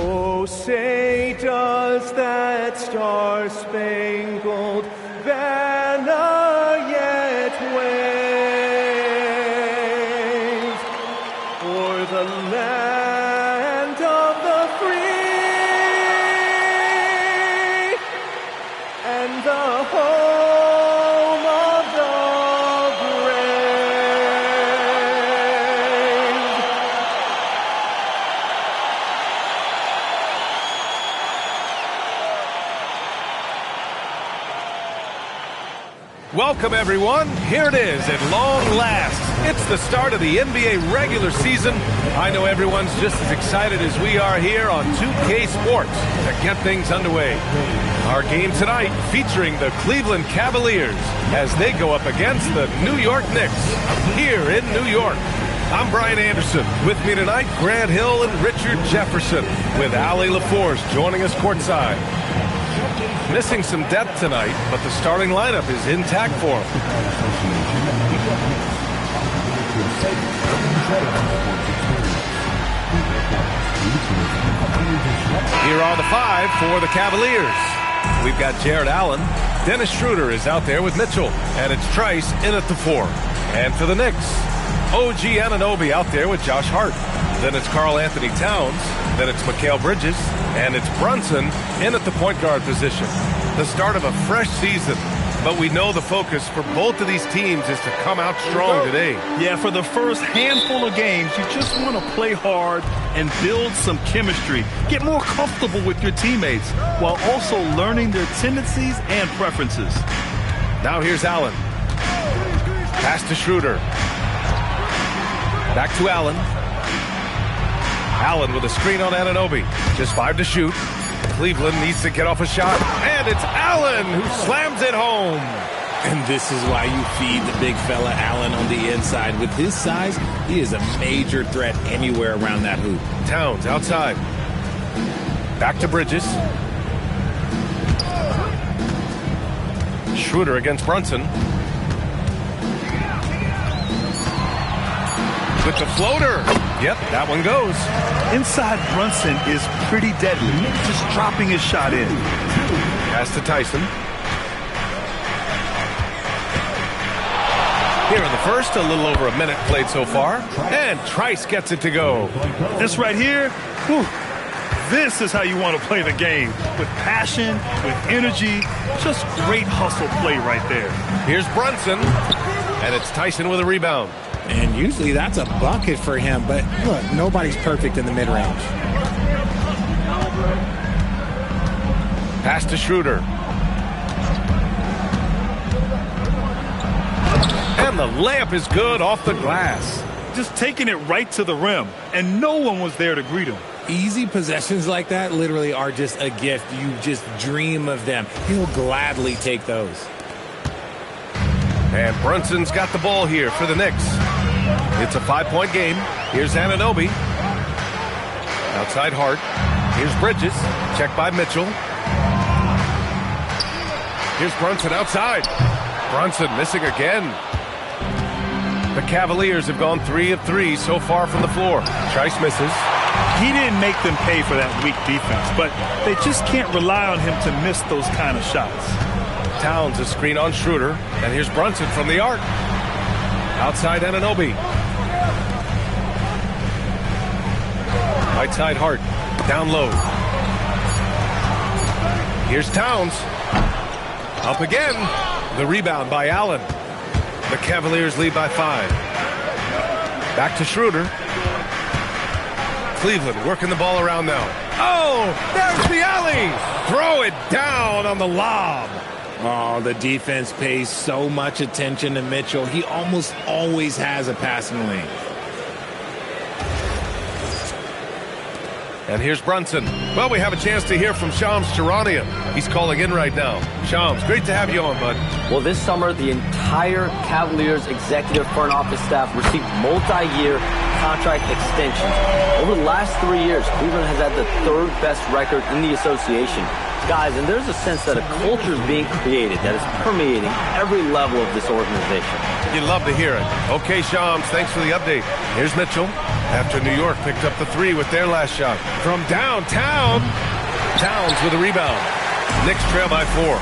Oh, say does that star-spangled banner yet wave o'er the land of the free and the home of the Welcome, everyone. Here it is at long last. It's the start of the NBA regular season. I know everyone's just as excited as we are here on 2K Sports to get things underway. Our game tonight featuring the Cleveland Cavaliers as they go up against the New York Knicks here in New York. I'm Brian Anderson. With me tonight, Grant Hill and Richard Jefferson, with Ali LaForce joining us courtside. Missing some depth tonight, but the starting lineup is intact for him. Here are the five for the Cavaliers. We've got Jared Allen. Dennis Schroeder is out there with Mitchell, and it's Trice in at the four. And for the Knicks, OG Anunoby out there with Josh Hart. Then it's Karl Anthony Towns. Then it's Mikal Bridges. And it's Brunson in at the point guard position. The start of a fresh season. But we know the focus for both of these teams is to come out strong today. Yeah, for the first handful of games, you just want to play hard and build some chemistry. Get more comfortable with your teammates while also learning their tendencies and preferences. Now here's Allen. Pass to Schroeder. Back to Allen. Allen with a screen on Anunoby. Just 5 to shoot. Cleveland needs to get off a shot. And it's Allen who slams it home. And this is why you feed the big fella Allen on the inside. With his size, he is a major threat anywhere around that hoop. Towns outside. Back to Bridges. Schroeder against Brunson. With the floater. Yep, that one goes. Inside Brunson is pretty deadly. Just dropping his shot in. Pass to Tyson. Here in the first, a little over a minute played so far. And Trice gets it to go. This right here, whew, this is how you want to play the game. With passion, with energy, just great hustle play right there. Here's Brunson. And it's Tyson with a rebound. And usually that's a bucket for him, but look, nobody's perfect in the mid-range. Pass to Schroeder. And the layup is good off the glass. Just taking it right to the rim, and no one was there to greet him. Easy possessions like that literally are just a gift. You just dream of them. He'll gladly take those. And Brunson's got the ball here for the Knicks. It's a 5-point game. Here's Anunoby. Outside Hart. Here's Bridges. Checked by Mitchell. Here's Brunson outside. Brunson missing again. The Cavaliers have gone 3 of 3 so far from the floor. Trice misses. He didn't make them pay for that weak defense, but they just can't rely on him to miss those kind of shots. Towns a screen on Schroeder. And here's Brunson from the arc. Outside Anunoby. Right side Hart. Down low. Here's Towns. Up again. The rebound by Allen. The Cavaliers lead by 5. Back to Schroeder. Cleveland working the ball around now. Oh, there's the alley. Throw it down on the lob. Oh, the defense pays so much attention to Mitchell. He almost always has a passing lane. And here's Brunson. Well, we have a chance to hear from Shams Charania. He's calling in right now. Shams, great to have you on, bud. Well, this summer, the entire Cavaliers executive front office staff received multi-year contract extensions. Over the last 3 years, Cleveland has had the 3rd best record in the association. Guys, and there's a sense that a culture is being created that is permeating every level of this organization. You'd love to hear it. Okay, Shams, thanks for the update. Here's Mitchell. After New York picked up the 3 with their last shot. From downtown, Towns with a rebound. Knicks trail by 4.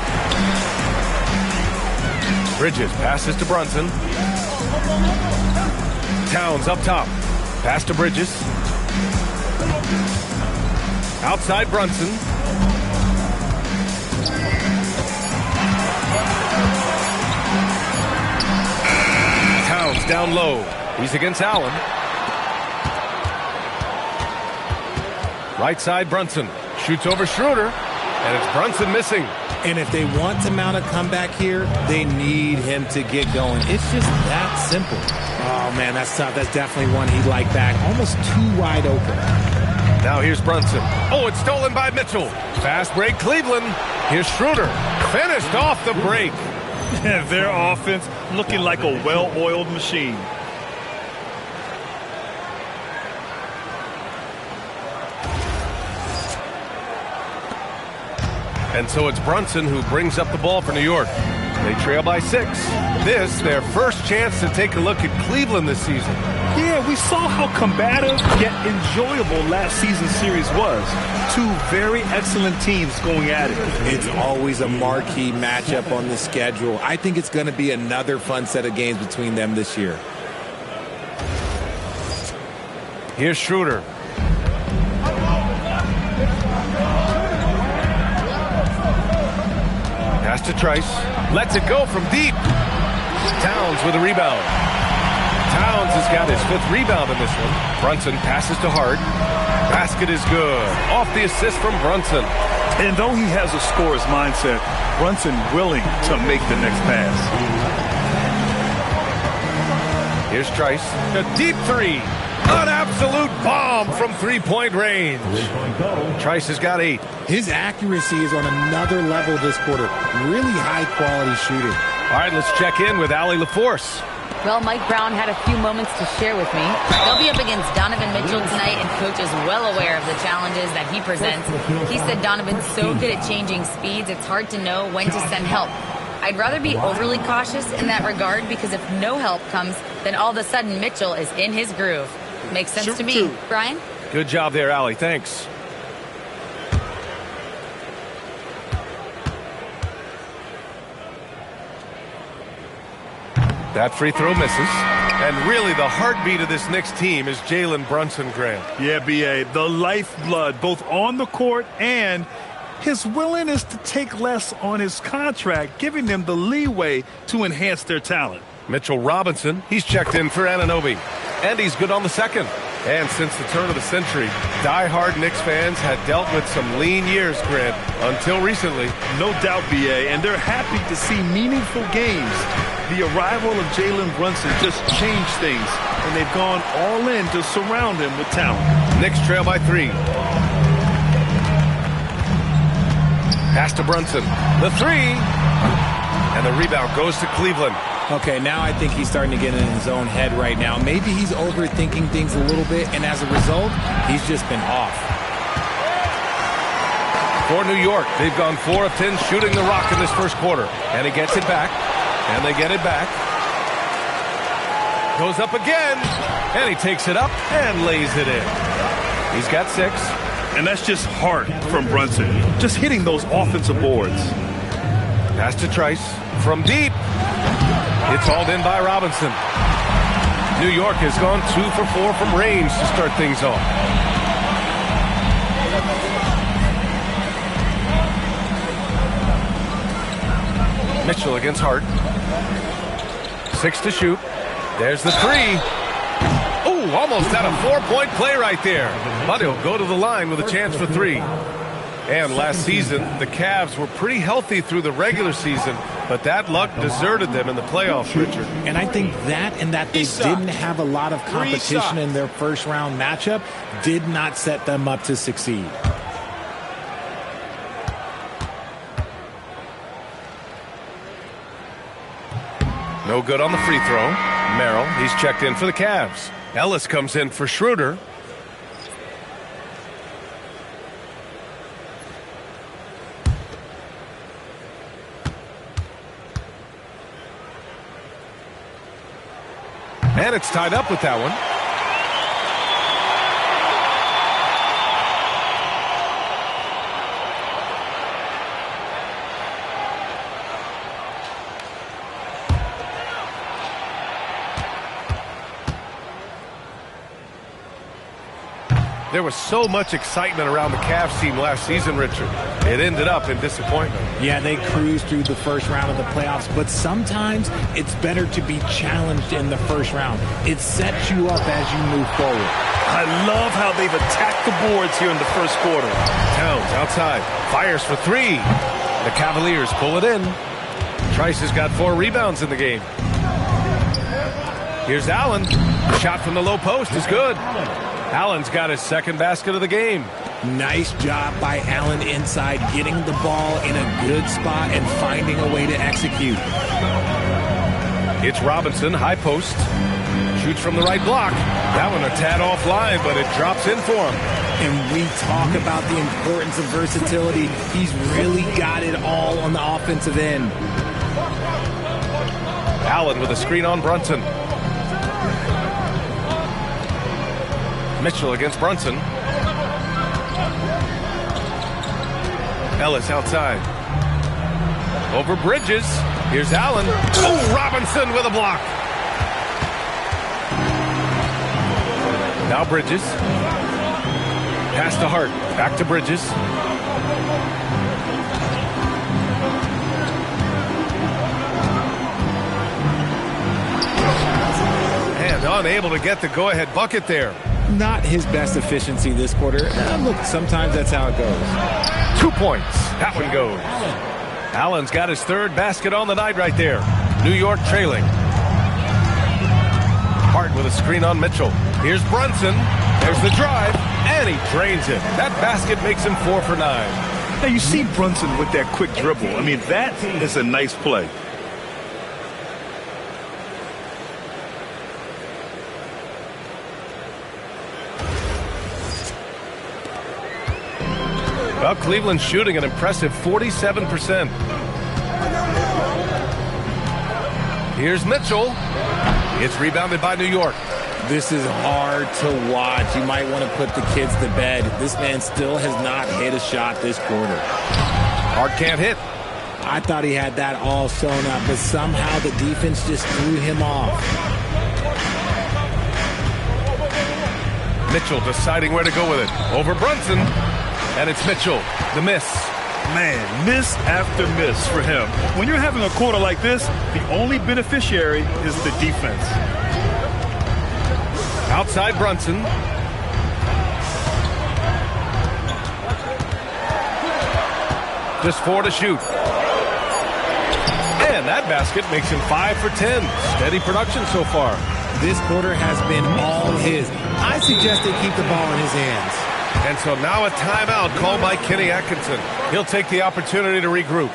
Bridges passes to Brunson. Towns up top. Pass to Bridges. Outside Brunson. Towns down low. He's against Allen. Right side Brunson. Shoots over Schroeder. And it's Brunson missing. And if they want to mount a comeback here, they need him to get going. It's just that simple. Oh, man, that's tough. That's definitely one he'd like back. Almost too wide open. Now here's Brunson. Oh, it's stolen by Mitchell. Fast break, Cleveland. Here's Schroeder. Finished off the break. Their offense looking like a well-oiled machine. And so it's Brunson who brings up the ball for New York. They trail by 6. This, their first chance to take a look at Cleveland this season. Yeah, we saw how combative yet enjoyable last season's series was. 2 very excellent teams going at it. It's always a marquee matchup on the schedule. I think it's going to be another fun set of games between them this year. Here's Schroeder. Pass to Trice. Lets it go from deep. Towns with a rebound. Towns has got his 5th rebound in this one. Brunson passes to Hart. Basket is good. Off the assist from Brunson. And though he has a scorer's mindset, Brunson willing to make the next pass. Here's Trice. A deep 3. An absolute bomb from 3-point range. Trice has got 8. His accuracy is on another level this quarter. Really high-quality shooting. All right, let's check in with Allie LaForce. Well, Mike Brown had a few moments to share with me. They'll be up against Donovan Mitchell tonight, and Coach is well aware of the challenges that he presents. He said Donovan's so good at changing speeds, it's hard to know when to send help. I'd rather be overly cautious in that regard, because if no help comes, then all of a sudden Mitchell is in his groove. Makes sense to me. Brian? Good job there, Allie. Thanks. That free throw misses. And really the heartbeat of this Knicks team is Jalen Brunson, Grant. Yeah, B.A., the lifeblood both on the court and his willingness to take less on his contract, giving them the leeway to enhance their talent. Mitchell Robinson, he's checked in for Anunoby. And he's good on the second. And since the turn of the century, die-hard Knicks fans had dealt with some lean years, Grant, until recently. No doubt, B.A., and they're happy to see meaningful games. The arrival of Jalen Brunson just changed things, and they've gone all in to surround him with talent. Knicks trail by 3. Pass to Brunson. The 3. And the rebound goes to Cleveland. Okay, now I think he's starting to get in his own head right now. Maybe he's overthinking things a little bit, and as a result, he's just been off. For New York, they've gone 4 of 10 shooting the rock in this first quarter. And he gets it back. And they get it back. Goes up again. And he takes it up and lays it in. He's got 6. And that's just heart from Brunson. Just hitting those offensive boards. Pass to Trice. From deep. It's hauled in by Robinson. New York has gone 2 for 4 from range to start things off. Mitchell against Hart. 6 to shoot. There's the 3. Oh, almost had a 4-point play right there. But he'll go to the line with a chance for 3. And last season, the Cavs were pretty healthy through the regular season, but that luck deserted them in the playoffs, Richard. And I think that and that they didn't have a lot of competition in their first-round matchup did not set them up to succeed. No good on the free throw. Merrill, he's checked in for the Cavs. Ellis comes in for Schroeder. And it's tied up with that one. There was so much excitement around the Cavs team last season, Richard. It ended up in disappointment. Yeah, they cruised through the first round of the playoffs, but sometimes it's better to be challenged in the first round. It sets you up as you move forward. I love how they've attacked the boards here in the first quarter. Towns outside, fires for three. The Cavaliers pull it in. Trice has got 4 rebounds in the game. Here's Allen. The shot from the low post is good. Allen's got his second basket of the game. Nice job by Allen inside, getting the ball in a good spot and finding a way to execute. It's Robinson, high post. Shoots from the right block. That one a tad offline, but it drops in for him. And we talk about the importance of versatility. He's really got it all on the offensive end. Allen with a screen on Brunson. Mitchell against Brunson. Ellis outside. Over Bridges. Here's Allen. Oh, Robinson with a block. Now Bridges. Pass to Hart. Back to Bridges. And unable to get the go-ahead bucket there. Not his best efficiency this quarter. Look, sometimes that's how it goes. 2 points. That one goes. Allen's got his third basket on the night right there. New York trailing. Hart with a screen on Mitchell. Here's Brunson. There's the drive. And he drains it. That basket makes him 4 for 9. Now you see Brunson with that quick dribble. I mean, that is a nice play. Well, Cleveland's shooting an impressive 47%. Here's Mitchell. It's rebounded by New York. This is hard to watch. You might want to put the kids to bed. This man still has not hit a shot this quarter. Hart can't hit. I thought he had that all sewn up, but somehow the defense just threw him off. Mitchell deciding where to go with it. Over Brunson. And it's Mitchell, the miss. Man, miss after miss for him. When you're having a quarter like this, the only beneficiary is the defense. Outside Brunson. Just 4 to shoot. And that basket makes him 5 for 10. Steady production so far. This quarter has been all his. I suggest they keep the ball in his hands. And so now a timeout called by Kenny Atkinson. He'll take the opportunity to regroup.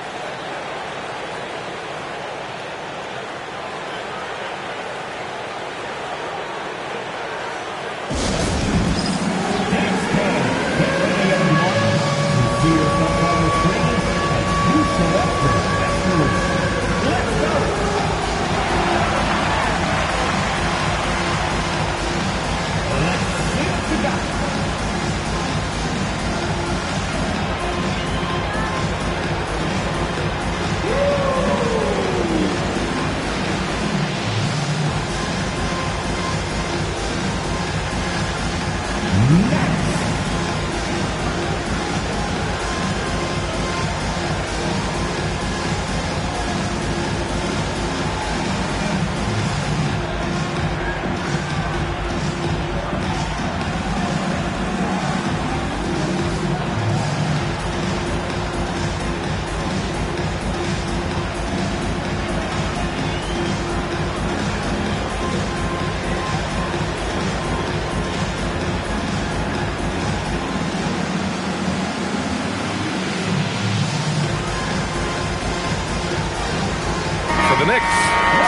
The Knicks.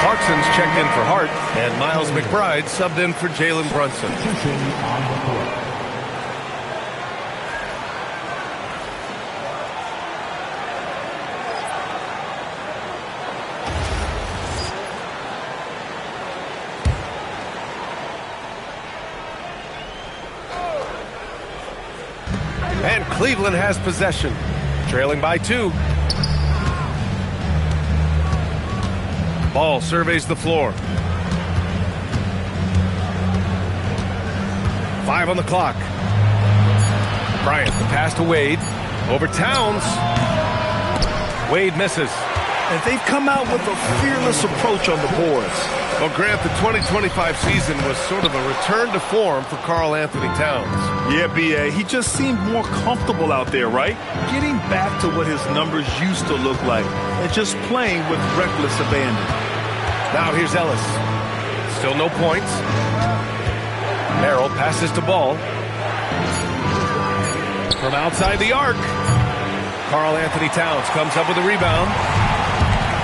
Clarkson's checked in for Hart, and Miles McBride subbed in for Jalen Brunson. And Cleveland has possession, trailing by 2. Ball surveys the floor. 5 on the clock. Bryant, the pass to Wade. Over Towns. Wade misses. And they've come out with a fearless approach on the boards. Well, Grant, the 2025 season was sort of a return to form for Karl Anthony Towns. Yeah, B.A., he just seemed more comfortable out there, right? Getting back to what his numbers used to look like and just playing with reckless abandon. Now here's Ellis. Still no points. Merrill passes to Ball. From outside the arc. Karl Anthony Towns comes up with a rebound.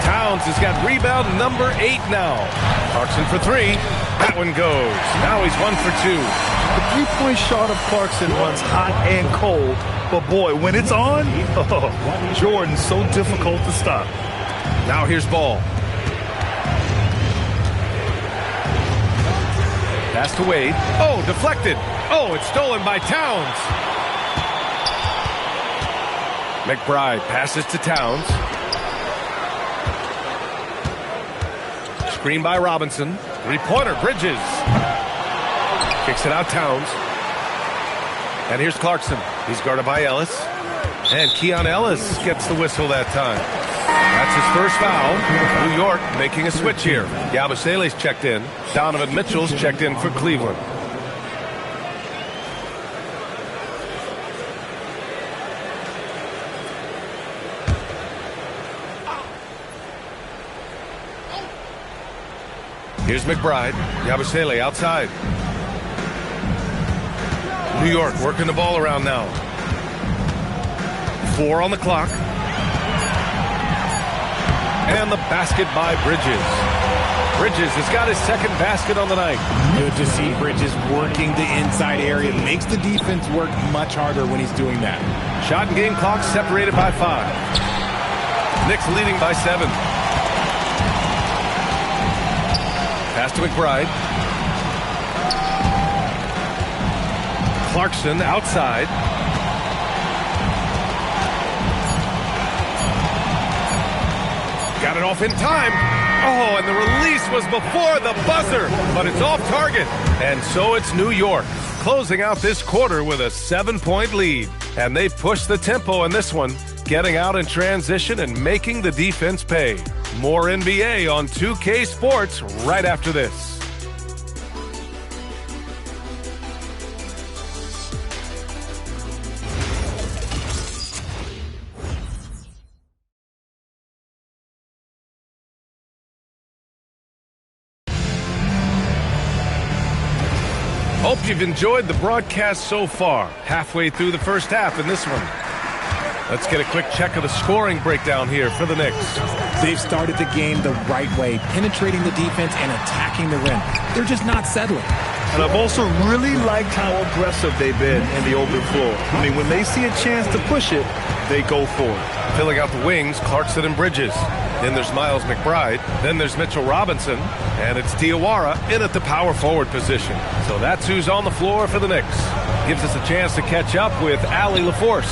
Towns has got rebound number 8 now. Clarkson for 3. That one goes. Now he's 1 for 2. The three-point shot of Clarkson runs hot and cold, but boy, when it's on, Jordan's so difficult to stop. Now here's Ball. Pass to Wade. Oh, deflected. Oh, it's stolen by Towns. McBride passes to Towns. Screen by Robinson. Three-pointer, Bridges. Kicks it out, Towns. And here's Clarkson. He's guarded by Ellis. And Keon Ellis gets the whistle that time. That's his first foul. New York making a switch here. Yabusele's checked in. Donovan Mitchell's checked in for Cleveland. Here's McBride. Yabusele outside. New York working the ball around now. 4 on the clock. And the basket by Bridges. Bridges has got his second basket on the night. Good to see Bridges working the inside area. Makes the defense work much harder when he's doing that. Shot and game clock separated by 5. Knicks leading by 7. Pass to McBride. Clarkson outside. Got it off in time. Oh, and the release was before the buzzer, but it's off target. And so it's New York closing out this quarter with a 7-point lead. And they've pushed the tempo in this one, getting out in transition and making the defense pay. More NBA on 2K Sports right after this. Hope you've enjoyed the broadcast so far. Halfway through the first half in this one. Let's get a quick check of the scoring breakdown here for the Knicks. They've started the game the right way, penetrating the defense and attacking the rim. They're just not settling. And I've also really liked how aggressive they've been in the open floor. I mean, when they see a chance to push it, they go for it. Filling out the wings, Clarkson and Bridges. Then there's Miles McBride. Then there's Mitchell Robinson. And it's Diawara in at the power forward position. So that's who's on the floor for the Knicks. Gives us a chance to catch up with Allie LaForce.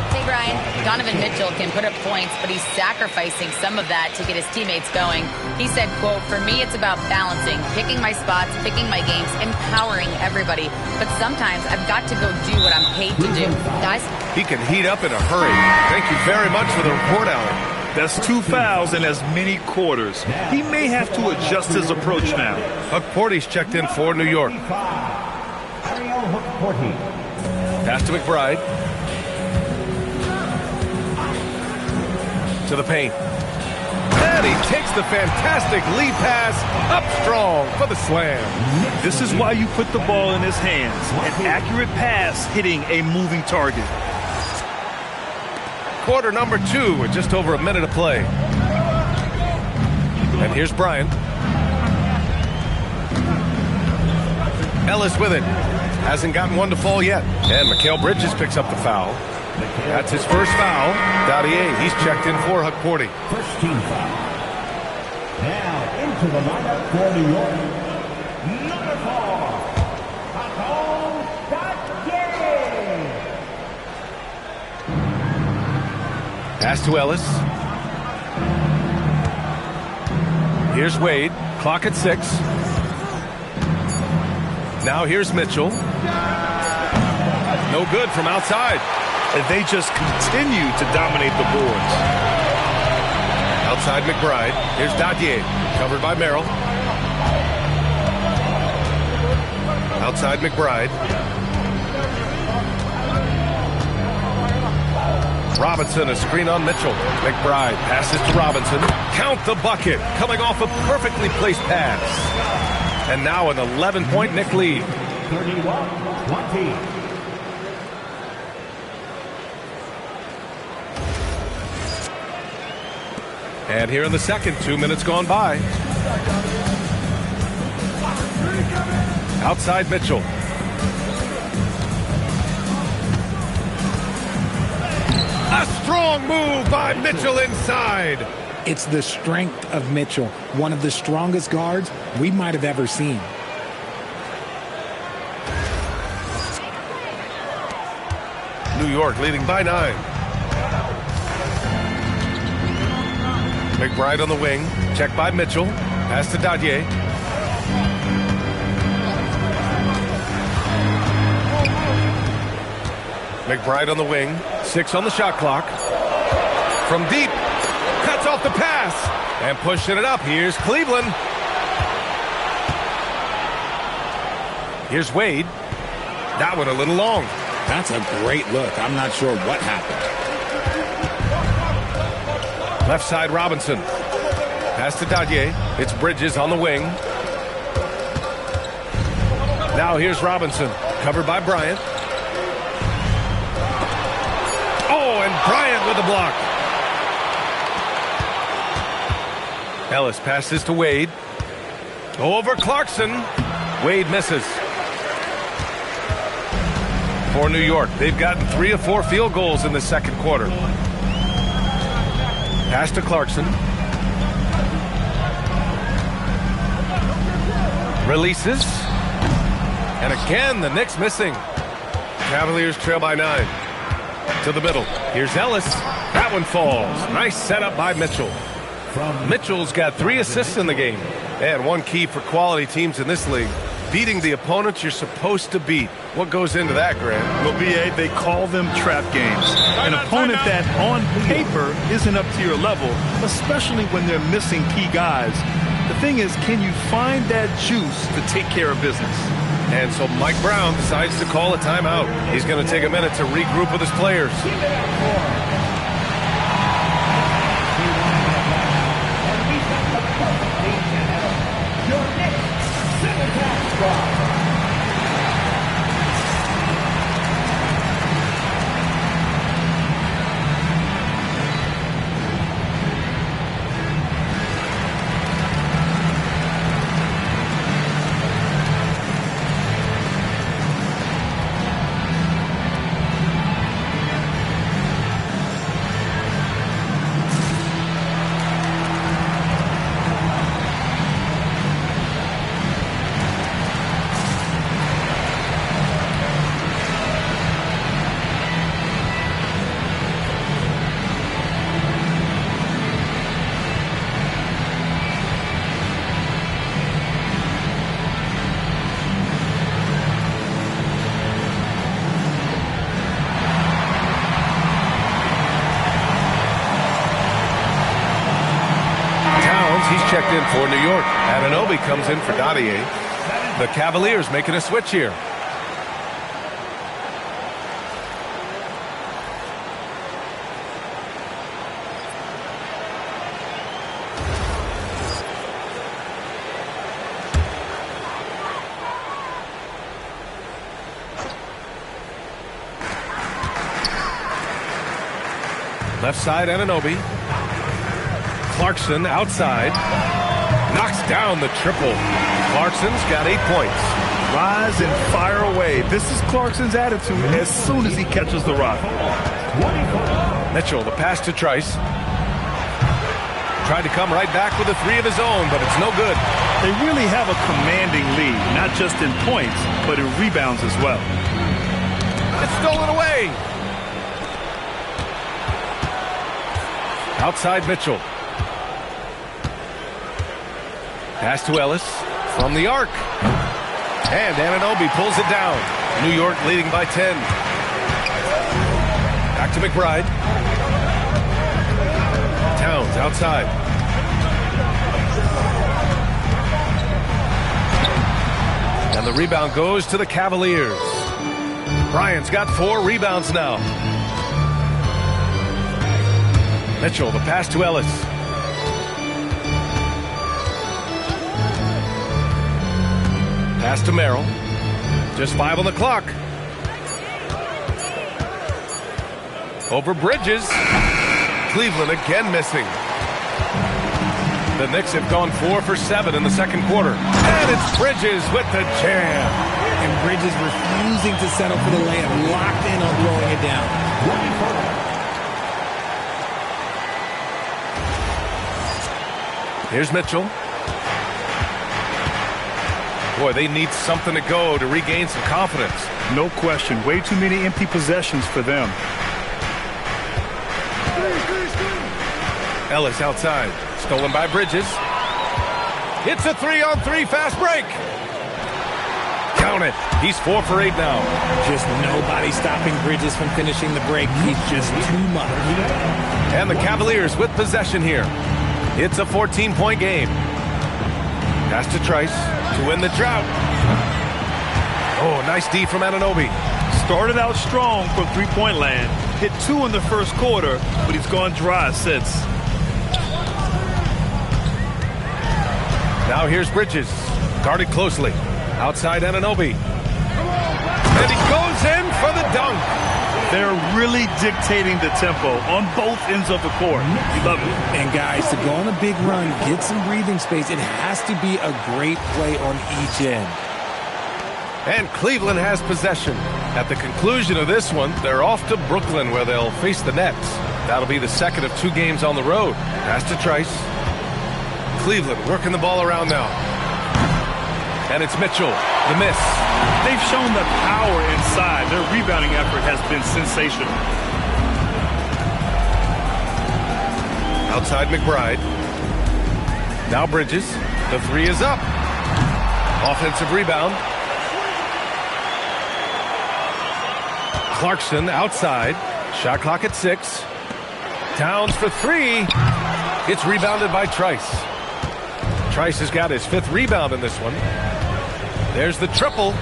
Hey, Brian, Donovan Mitchell can put up points, but he's sacrificing some of that to get his teammates going. He said, quote, "For me, it's about balancing, picking my spots, picking my games, empowering everybody. But sometimes I've got to go do what I'm paid to do." Guys? He can heat up in a hurry. Thank you very much for the report, Allie. That's 2 fouls in as many quarters. He may have to adjust his approach now. Huck Porty's checked in for New York. Pass to McBride. To the paint. And he takes the fantastic lead pass up strong for the slam. This is why you put the ball in his hands. An accurate pass hitting a moving target. Quarter number 2 with just over a minute of play. And here's Bryant. Ellis with it. Hasn't gotten one to fall yet. And Mikal Bridges picks up the foul. That's his first foul. Dadier, he's checked in for Huck Porty. First team foul. Now into the lineup for New York. Number 4. Pass to Ellis. Here's Wade. Clock at 6. Now here's Mitchell. No good from outside. And they just continue to dominate the boards. Outside McBride. Here's Dadier. Covered by Merrill. Outside McBride. Robinson, a screen on Mitchell. McBride passes to Robinson. Count the bucket. Coming off a perfectly placed pass. And now an 11-point Knick lead. 31-20. And here in the second, 2 minutes gone by. Outside Mitchell. A strong move by Mitchell inside. It's the strength of Mitchell, one of the strongest guards we might have ever seen. New York leading by 9. McBride on the wing. Check by Mitchell. Pass to Dadier. McBride on the wing. 6 on the shot clock. From deep. Cuts off the pass. And pushing it up. Here's Cleveland. Here's Wade. That one a little long. That's a great look. I'm not sure what happened. Left side Robinson. Pass to Dadier. It's Bridges on the wing. Now here's Robinson. Covered by Bryant. Oh, and Bryant with a block. Ellis passes to Wade. Over Clarkson. Wade misses. For New York, they've gotten 3 of 4 field goals in the second quarter. Pass to Clarkson. Releases. And again, the Knicks missing. Cavaliers trail by 9. To the middle. Here's Ellis. That one falls. Nice setup by Mitchell. Mitchell's got 3 assists in the game. And one key for quality teams in this league. Beating the opponents you're supposed to beat. What goes into that, Grant? Well, B.A., they call them trap games. An opponent that, on paper, isn't up to your level, especially when they're missing key guys. The thing is, can you find that juice to take care of business? And so Mike Brown decides to call a timeout. He's going to take a minute to regroup with his players. He's checked in for New York. Anunoby comes in for Dadier. The Cavaliers making a switch here. Left side Anunoby. Clarkson outside. Knocks down the triple. Clarkson's got 8 points. Rise and fire away. This is Clarkson's attitude as soon as he catches the rock. Mitchell, the pass to Trice. Tried to come right back with a 3 of his own, but it's no good. They really have a commanding lead, not just in points, but in rebounds as well. It's stolen away. Outside Mitchell. Pass to Ellis from the arc. And Anunoby pulls it down. New York leading by 10. Back to McBride. Towns outside. And the rebound goes to the Cavaliers. Bryant's got 4 rebounds now. Mitchell, the pass to Ellis. Pass to Merrill. Just 5 on the clock. Over Bridges. Cleveland again missing. The Knicks have gone 4 for 7 in the second quarter. And it's Bridges with the jam. And Bridges refusing to settle for the layup. Locked in on throwing it down. Here's Mitchell. Boy, they need something to go to regain some confidence. No question. Way too many empty possessions for them. Ellis outside. Stolen by Bridges. It's a 3-on-3 fast break. Count it. He's 4 for 8 now. Just nobody stopping Bridges from finishing the break. He's just too much. And the Cavaliers with possession here. It's a 14-point game. Pass to Trice to win the drought. Oh, nice D from Anunoby. Started out strong from three-point land. Hit 2 in the first quarter, but he's gone dry since. Now here's Bridges. Guarded closely. Outside Anunoby. And he goes in for the dunk. They're really dictating the tempo on both ends of the court. You love it. And guys, to go on a big run, get some breathing space, it has to be a great play on each end. And Cleveland has possession. At the conclusion of this one, they're off to Brooklyn where they'll face the Nets. That'll be the second of 2 games on the road. Pass to Trice. Cleveland working the ball around now. And it's Mitchell, the miss. They've shown the power inside. Their rebounding effort has been sensational. Outside McBride. Now Bridges. The 3 is up. Offensive rebound. Clarkson outside. Shot clock at 6. Towns for 3. It's rebounded by Trice. Trice has got his 5th rebound in this one. There's the triple.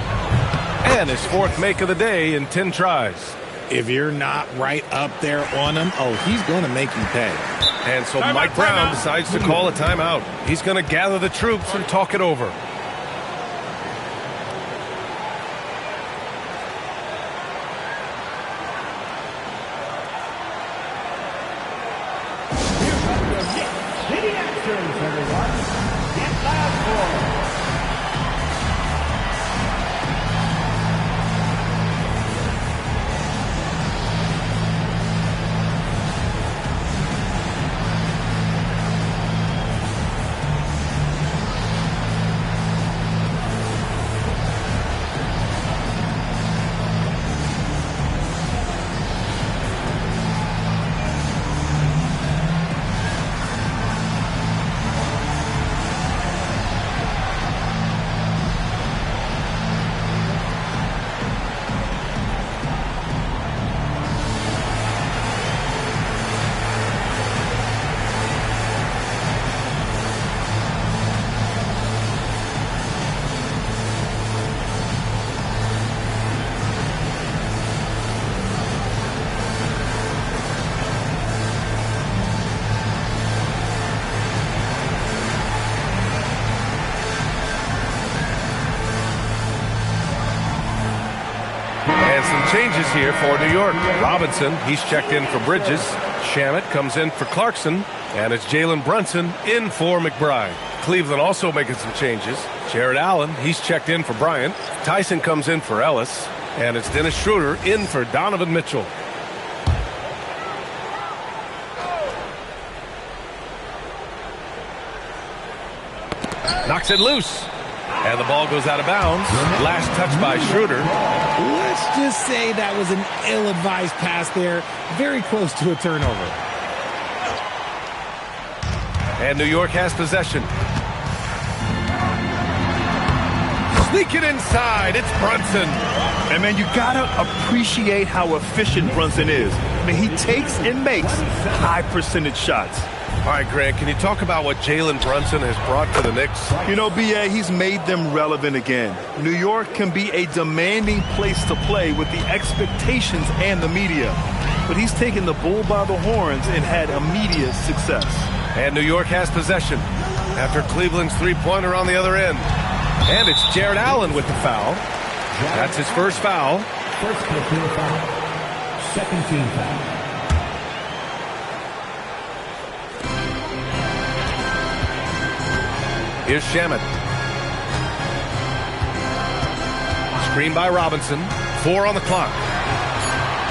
And his 4th make of the day in 10 tries. If you're not right up there on him, oh, he's going to make you pay. And so Mike Brown decides to call a timeout. He's going to gather the troops and talk it over. Changes here for New York. Robinson, he's checked in for Bridges. Shamet comes in for Clarkson. And it's Jalen Brunson in for McBride. Cleveland also making some changes. Jared Allen, he's checked in for Bryant. Tyson comes in for Ellis. And it's Dennis Schroeder in for Donovan Mitchell. Knocks it loose. And the ball goes out of bounds. Last touch by Schroeder. Let's just say that was an ill-advised pass there. Very close to a turnover. And New York has possession. Sneak it inside. It's Brunson. And man, you gotta appreciate how efficient Brunson is. I mean, he takes and makes high percentage shots. All right, Greg, can you talk about what Jalen Brunson has brought to the Knicks? You know, B.A., he's made them relevant again. New York can be a demanding place to play with the expectations and the media. But he's taken the bull by the horns and had immediate success. And New York has possession after Cleveland's three-pointer on the other end. And it's Jared Allen with the foul. That's his first foul. First personal foul. Second team foul. Here's Shamet. Screen by Robinson. 4 on the clock.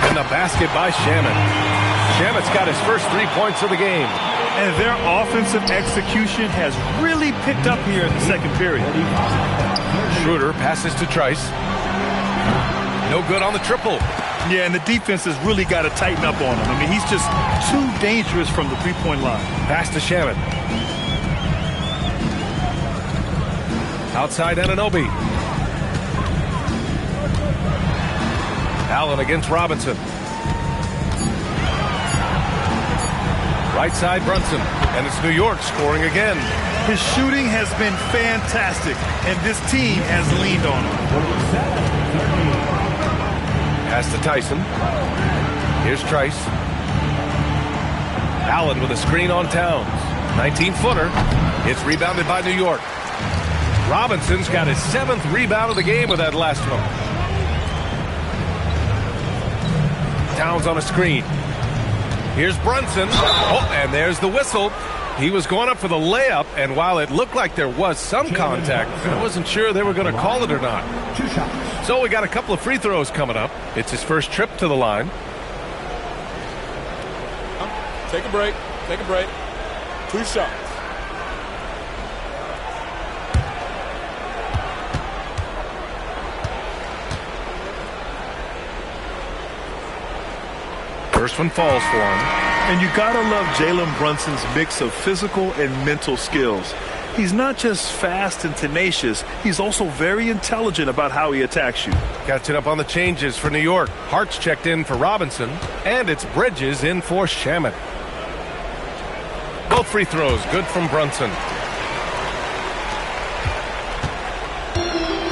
And the basket by Shamet. Shamet's got his first 3 points of the game. And their offensive execution has really picked up here in the second period. Schroeder passes to Trice. No good on the triple. Yeah, and the defense has really got to tighten up on him. I mean, he's just too dangerous from the three-point line. Pass to Shamet. Outside Anunoby. Allen against Robinson. Right side Brunson. And it's New York scoring again. His shooting has been fantastic, and this team has leaned on him. Pass to Tyson. Here's Trice. Allen with a screen on Towns. 19-footer. It's rebounded by New York. Robinson's got his 7th rebound of the game with that last one. Towns on a screen. Here's Brunson. Oh, and there's the whistle. He was going up for the layup, and while it looked like there was some contact, I wasn't sure they were going to call it or not. So we got a couple of free throws coming up. It's his first trip to the line. Take a break. Take a break. 2 shots. First one falls for him. And you gotta love Jalen Brunson's mix of physical and mental skills. He's not just fast and tenacious, he's also very intelligent about how he attacks you. Catching up on the changes for New York. Hart's checked in for Robinson, and it's Bridges in for Shamet. Both free throws good from Brunson.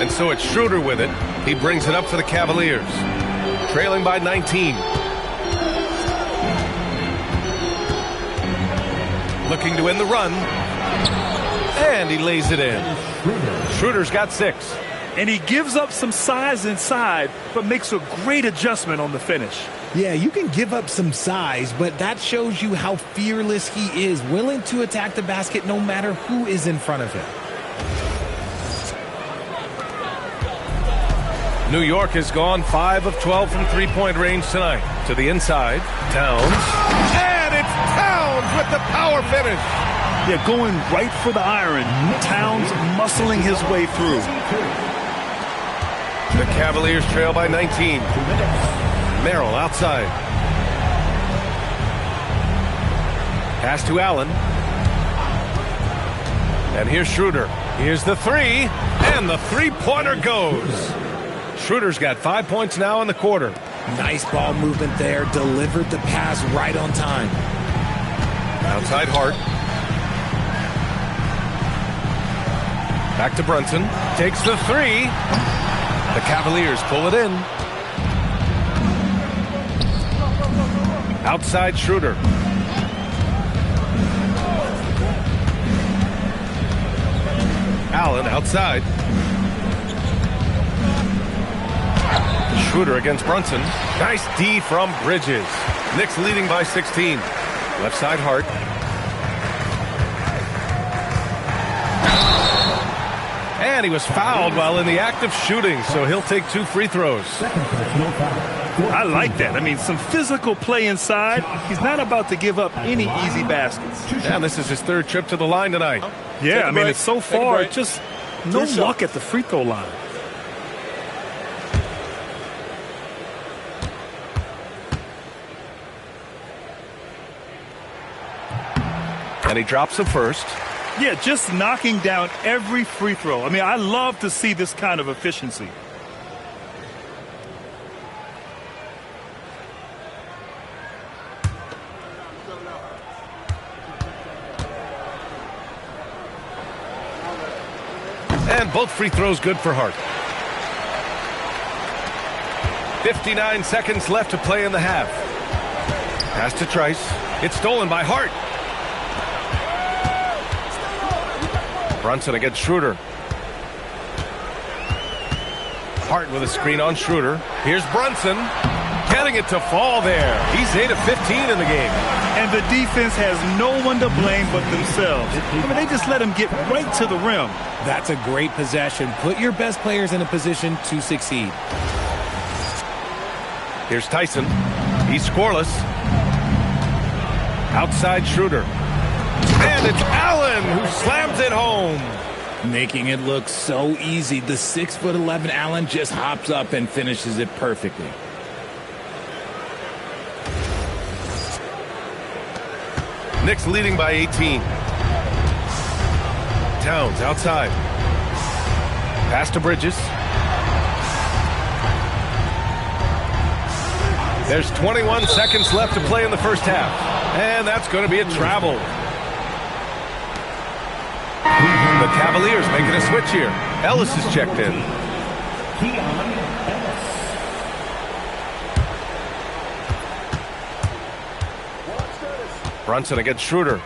And so it's Schroeder with it. He brings it up for the Cavaliers. Trailing by 19. Looking to win the run. And he lays it in. Schroeder's got 6. And he gives up some size inside, but makes a great adjustment on the finish. Yeah, you can give up some size, but that shows you how fearless he is, willing to attack the basket no matter who is in front of him. New York has gone 5 of 12 from three-point range tonight. To the inside, Towns. And it's Towns with the power finish. Yeah, going right for the iron. Towns muscling his way through. The Cavaliers trail by 19. Merrill outside. Pass to Allen. And here's Schroeder. Here's the 3. And the three-pointer goes. Schroeder's got 5 points now in the quarter. Nice ball movement there. Delivered the pass right on time. Outside Hart. Back to Brunson. Takes the 3. The Cavaliers pull it in. Outside Schroeder. Allen outside. Schroeder against Brunson. Nice D from Bridges. Knicks leading by 16. Left side Hart. And he was fouled while in the act of shooting, so he'll take 2 free throws. I like that. I mean, some physical play inside. He's not about to give up any easy baskets. And this is his 3rd trip to the line tonight. Yeah, I mean, it's so far, just no luck at the free throw line. And he drops the first. Yeah, just knocking down every free throw. I mean, I love to see this kind of efficiency. And both free throws good for Hart. 59 seconds left to play in the half. Pass to Trice. It's stolen by Hart. Brunson against Schroeder. Hart with a screen on Schroeder. Here's Brunson. Getting it to fall there. He's 8 of 15 in the game. And the defense has no one to blame but themselves. I mean, they just let him get right to the rim. That's a great possession. Put your best players in a position to succeed. Here's Tyson. He's scoreless. Outside Schroeder. And it's Allen who slams it home. Making it look so easy. The 6'11" Allen just hops up and finishes it perfectly. Knicks leading by 18. Towns outside. Pass to Bridges. There's 21 seconds left to play in the first half. And that's going to be a travel. The Cavaliers making a switch here. Ellis is checked in. Brunson against Schroeder.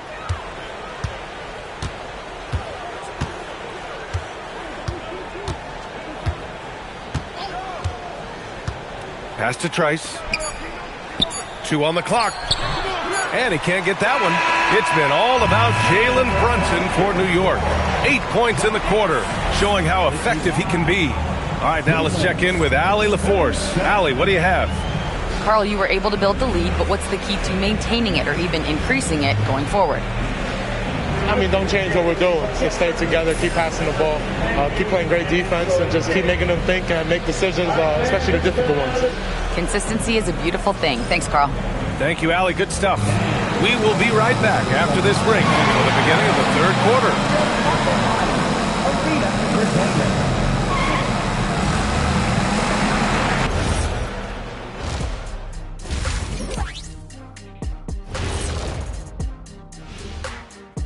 Pass to Trice. 2 on the clock. And he can't get that one. It's been all about Jalen Brunson for New York. 8 points in the quarter, showing how effective he can be. All right, now let's check in with Allie LaForce. Allie, what do you have? Carl, you were able to build the lead, but what's the key to maintaining it or even increasing it going forward? I mean, don't change what we're doing. Just stay together, keep passing the ball, keep playing great defense, and just keep making them think and make decisions, especially the difficult ones. Consistency is a beautiful thing. Thanks, Carl. Thank you, Allie. Good stuff. We will be right back after this break for the beginning of the third quarter.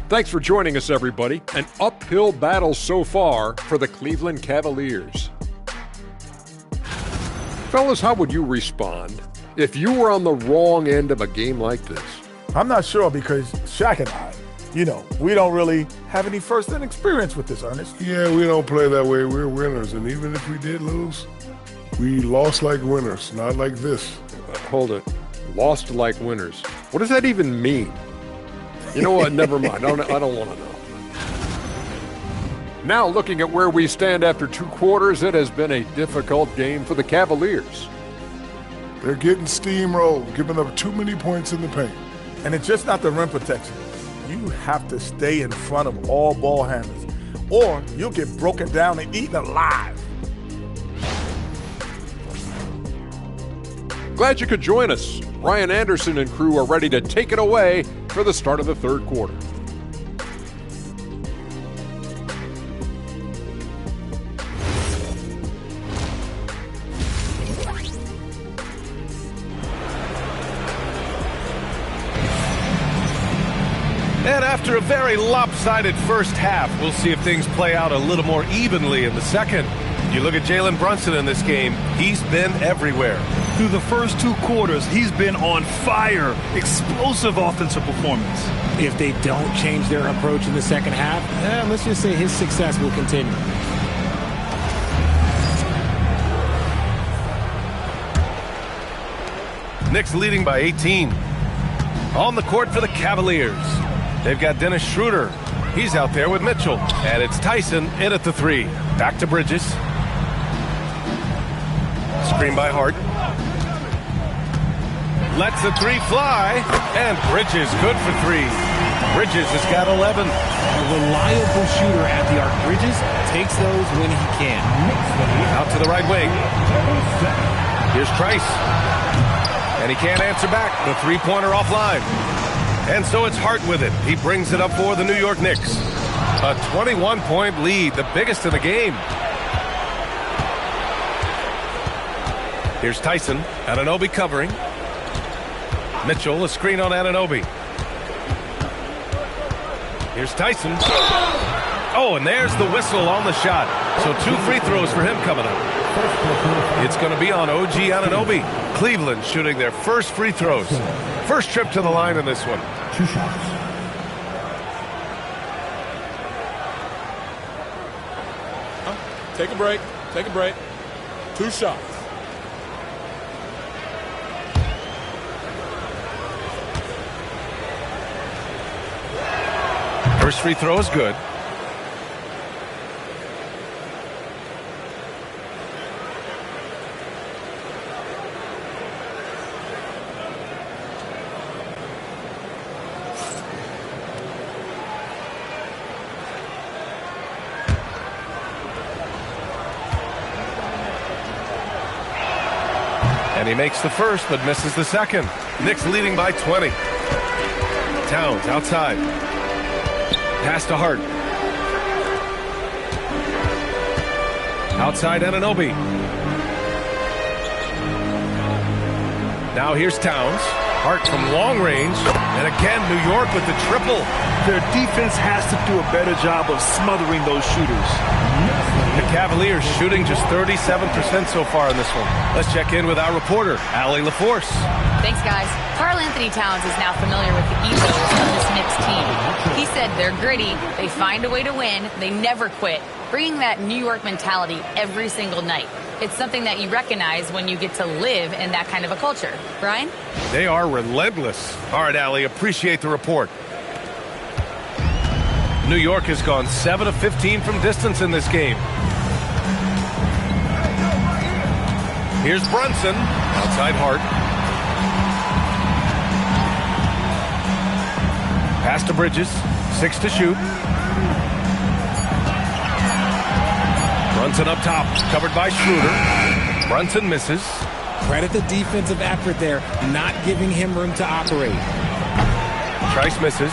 Thanks for joining us, everybody. An uphill battle so far for the Cleveland Cavaliers. Fellas, how would you respond if you were on the wrong end of a game like this? I'm not sure because Shaq and I, we don't really have any first-hand experience with this, Ernest. Yeah, we don't play that way. We're winners. And even if we did lose, we lost like winners, not like this. Hold it. Lost like winners. What does that even mean? You know what? Never mind. I don't want to know. Now, looking at where we stand after 2 quarters, it has been a difficult game for the Cavaliers. They're getting steamrolled, giving up too many points in the paint. And it's just not the rim protection. You have to stay in front of all ball handlers, or you'll get broken down and eaten alive. Glad you could join us. Ryan Anderson and crew are ready to take it away for the start of the third quarter. And after a very lopsided first half, we'll see if things play out a little more evenly in the second. You look at Jalen Brunson in this game, he's been everywhere. Through the first 2 quarters, he's been on fire. Explosive offensive performance. If they don't change their approach in the second half, let's just say his success will continue. Knicks leading by 18. On the court for the Cavaliers. They've got Dennis Schroeder. He's out there with Mitchell. And it's Tyson in at the 3. Back to Bridges. Screen by Hart. Lets the 3 fly. And Bridges good for 3. Bridges has got 11. A reliable shooter at the arc. Bridges takes those when he can. Out to the right wing. Here's Trice. And he can't answer back. The 3-pointer offline. And so it's Hart with it. He brings it up for the New York Knicks. A 21-point lead, the biggest in the game. Here's Tyson. Anunoby covering. Mitchell, a screen on Anunoby. Here's Tyson. Oh, and there's the whistle on the shot. So 2 free throws for him coming up. It's going to be on OG Anunoby. Cleveland shooting their first free throws. First trip to the line in this one. 2 shots. Take a break. Take a break. 2 shots. First free throw is good. And he makes the first, but misses the second. Knicks leading by 20. Towns outside. Pass to Hart. Outside Anunoby. Now here's Towns. Hart from long range. And again, New York with the triple. Their defense has to do a better job of smothering those shooters. The Cavaliers shooting just 37% so far in this one. Let's check in with our reporter, Allie LaForce. Thanks, guys. Karl Anthony Towns is now familiar with the ethos of this Knicks team. He said they're gritty, they find a way to win, they never quit, bringing that New York mentality every single night. It's something that you recognize when you get to live in that kind of a culture. Brian? They are relentless. All right, Allie, appreciate the report. New York has gone 7 of 15 from distance in this game. Here's Brunson. Outside Hart. Pass to Bridges. 6 to shoot. Brunson up top. Covered by Schroeder. Brunson misses. Credit the defensive effort there, not giving him room to operate. Trice misses.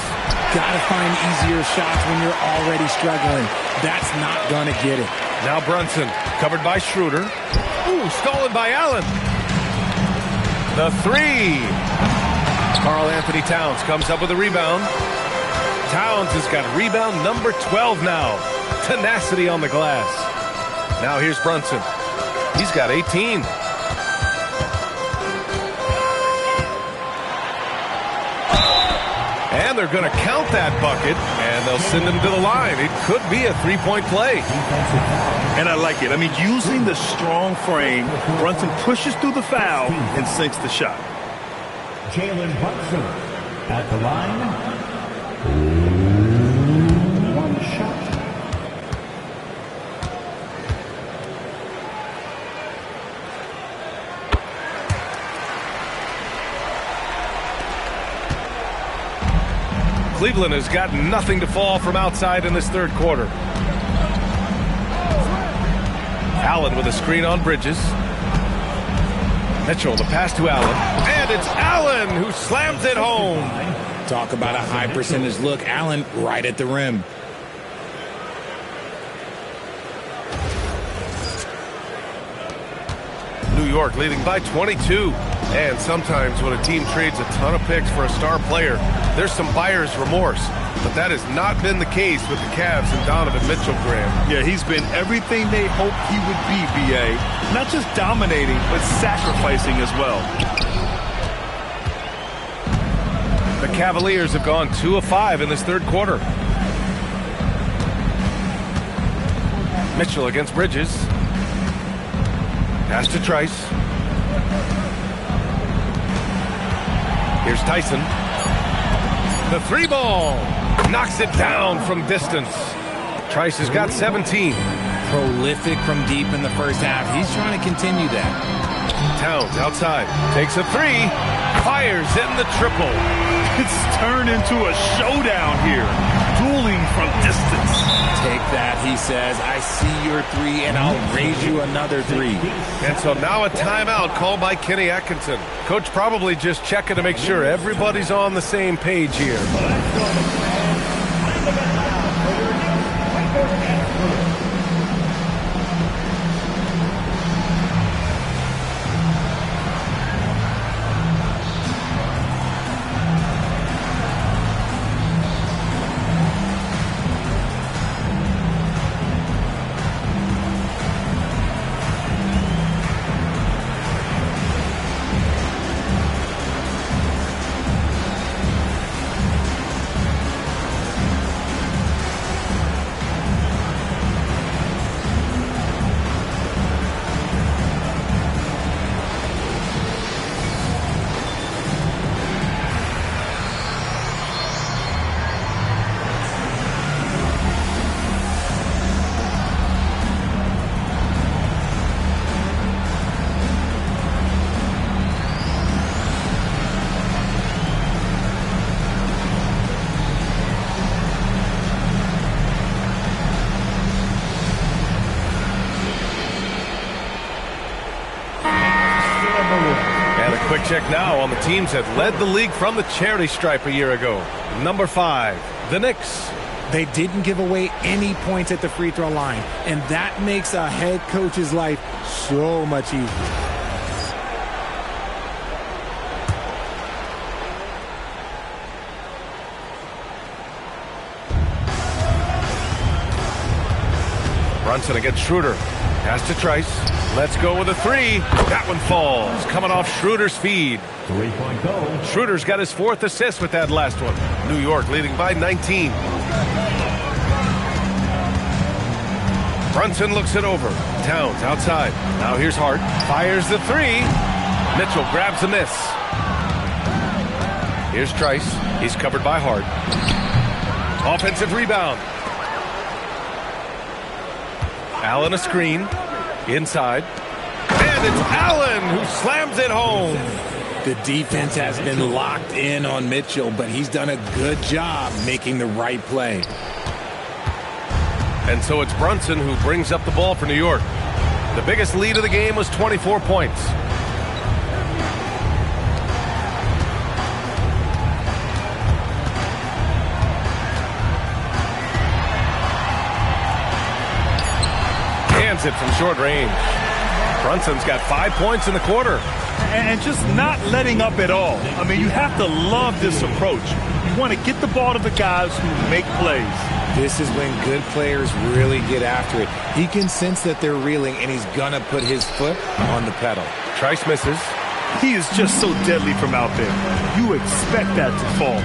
Gotta find easier shots when you're already struggling. That's not gonna get it. Now Brunson, covered by Schroeder. Ooh, stolen by Allen. The 3. Karl Anthony Towns comes up with a rebound. Towns has got rebound number 12 now. Tenacity on the glass. Now here's Brunson. He's got 18. And they're going to count that bucket, and they'll send him to the line. It could be a 3-point play. And I like it. I mean, using the strong frame, Brunson pushes through the foul and sinks the shot. Jalen Brunson at the line. 1 shot. Cleveland has got nothing to fall from outside in this third quarter. Allen with a screen on Bridges. Mitchell, the pass to Allen. And it's Allen who slams it home. Talk about a high percentage look. Allen right at the rim. New York leading by 22. And sometimes when a team trades a ton of picks for a star player, there's some buyer's remorse. But that has not been the case with the Cavs and Donovan Mitchell, Graham. Yeah, he's been everything they hoped he would be, B.A. Not just dominating, but sacrificing as well. The Cavaliers have gone 2 of 5 in this third quarter. Mitchell against Bridges. Pass to Trice. Here's Tyson. The 3 ball. Knocks it down from distance. Trice has got 17. Prolific from deep in the first half. He's trying to continue that. Towns outside. Takes a 3. Fires in the triple. It's turned into a showdown here. Dueling from distance. Take that, he says. I see your 3, and I'll raise you another 3. And so now a timeout called by Kenny Atkinson. Coach probably just checking to make sure everybody's on the same page here. And a quick check now on the teams that led the league from the charity stripe a year ago. Number 5, the Knicks. They didn't give away any points at the free throw line, and that makes a head coach's life so much easier. Brunson against Schroeder. Pass to Trice. Let's go with a 3. That one falls. Coming off Schroeder's feed. 3-point goal. Schroeder's got his 4th assist with that last one. New York leading by 19. Brunson looks it over. Towns outside. Now here's Hart. Fires the 3. Mitchell grabs a miss. Here's Trice. He's covered by Hart. Offensive rebound. Allen a screen. Inside. And it's Allen who slams it home. The defense has been locked in on Mitchell, but he's done a good job making the right play. And so it's Brunson who brings up the ball for New York. The biggest lead of the game was 24 points. Hands it from short range. Brunson's got 5 points in the quarter. And just not letting up at all. I mean, you have to love this approach. You want to get the ball to the guys who make plays. This is when good players really get after it. He can sense that they're reeling, and he's going to put his foot on the pedal. Trice misses. He is just so deadly from out there. You expect that to fall.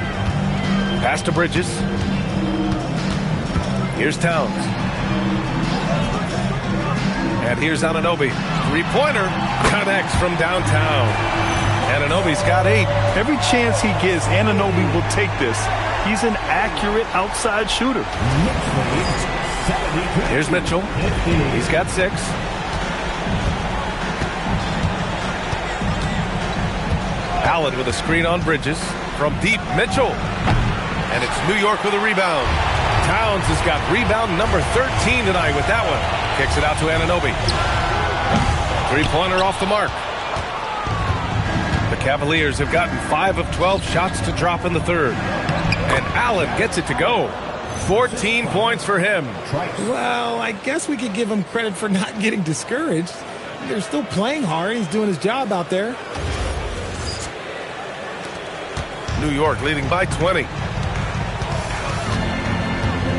Pass to Bridges. Here's Towns. And here's Anunoby. 3-pointer. Connects from downtown. Anunoby's got 8. Every chance he gets, Anunoby will take this. He's an accurate outside shooter. Here's Mitchell. He's got 6. Allen with a screen on Bridges. From deep, Mitchell. And it's New York with a rebound. Towns has got rebound number 13 tonight with that one. Kicks it out to Anunoby. 3-pointer off the mark. The Cavaliers have gotten 5 of 12 shots to drop in the third. And Allen gets it to go. 14 points for him. Well, I guess we could give him credit for not getting discouraged. They're still playing hard. He's doing his job out there. New York leading by 20.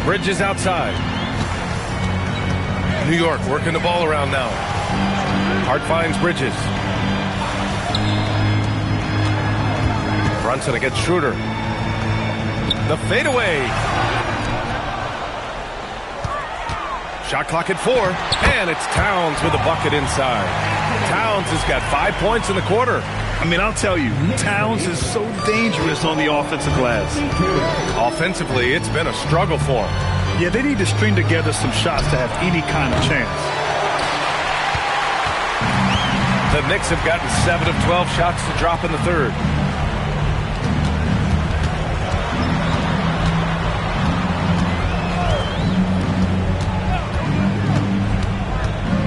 Bridges outside. New York working the ball around now. Hart finds Bridges. Brunson against Schroeder. The fadeaway. Shot clock at 4. And it's Towns with a bucket inside. Towns has got 5 points in the quarter. I mean, I'll tell you, Towns is so dangerous on the offensive glass. Offensively, it's been a struggle for him. Yeah, they need to string together some shots to have any kind of chance. The Knicks have gotten 7 of 12 shots to drop in the third.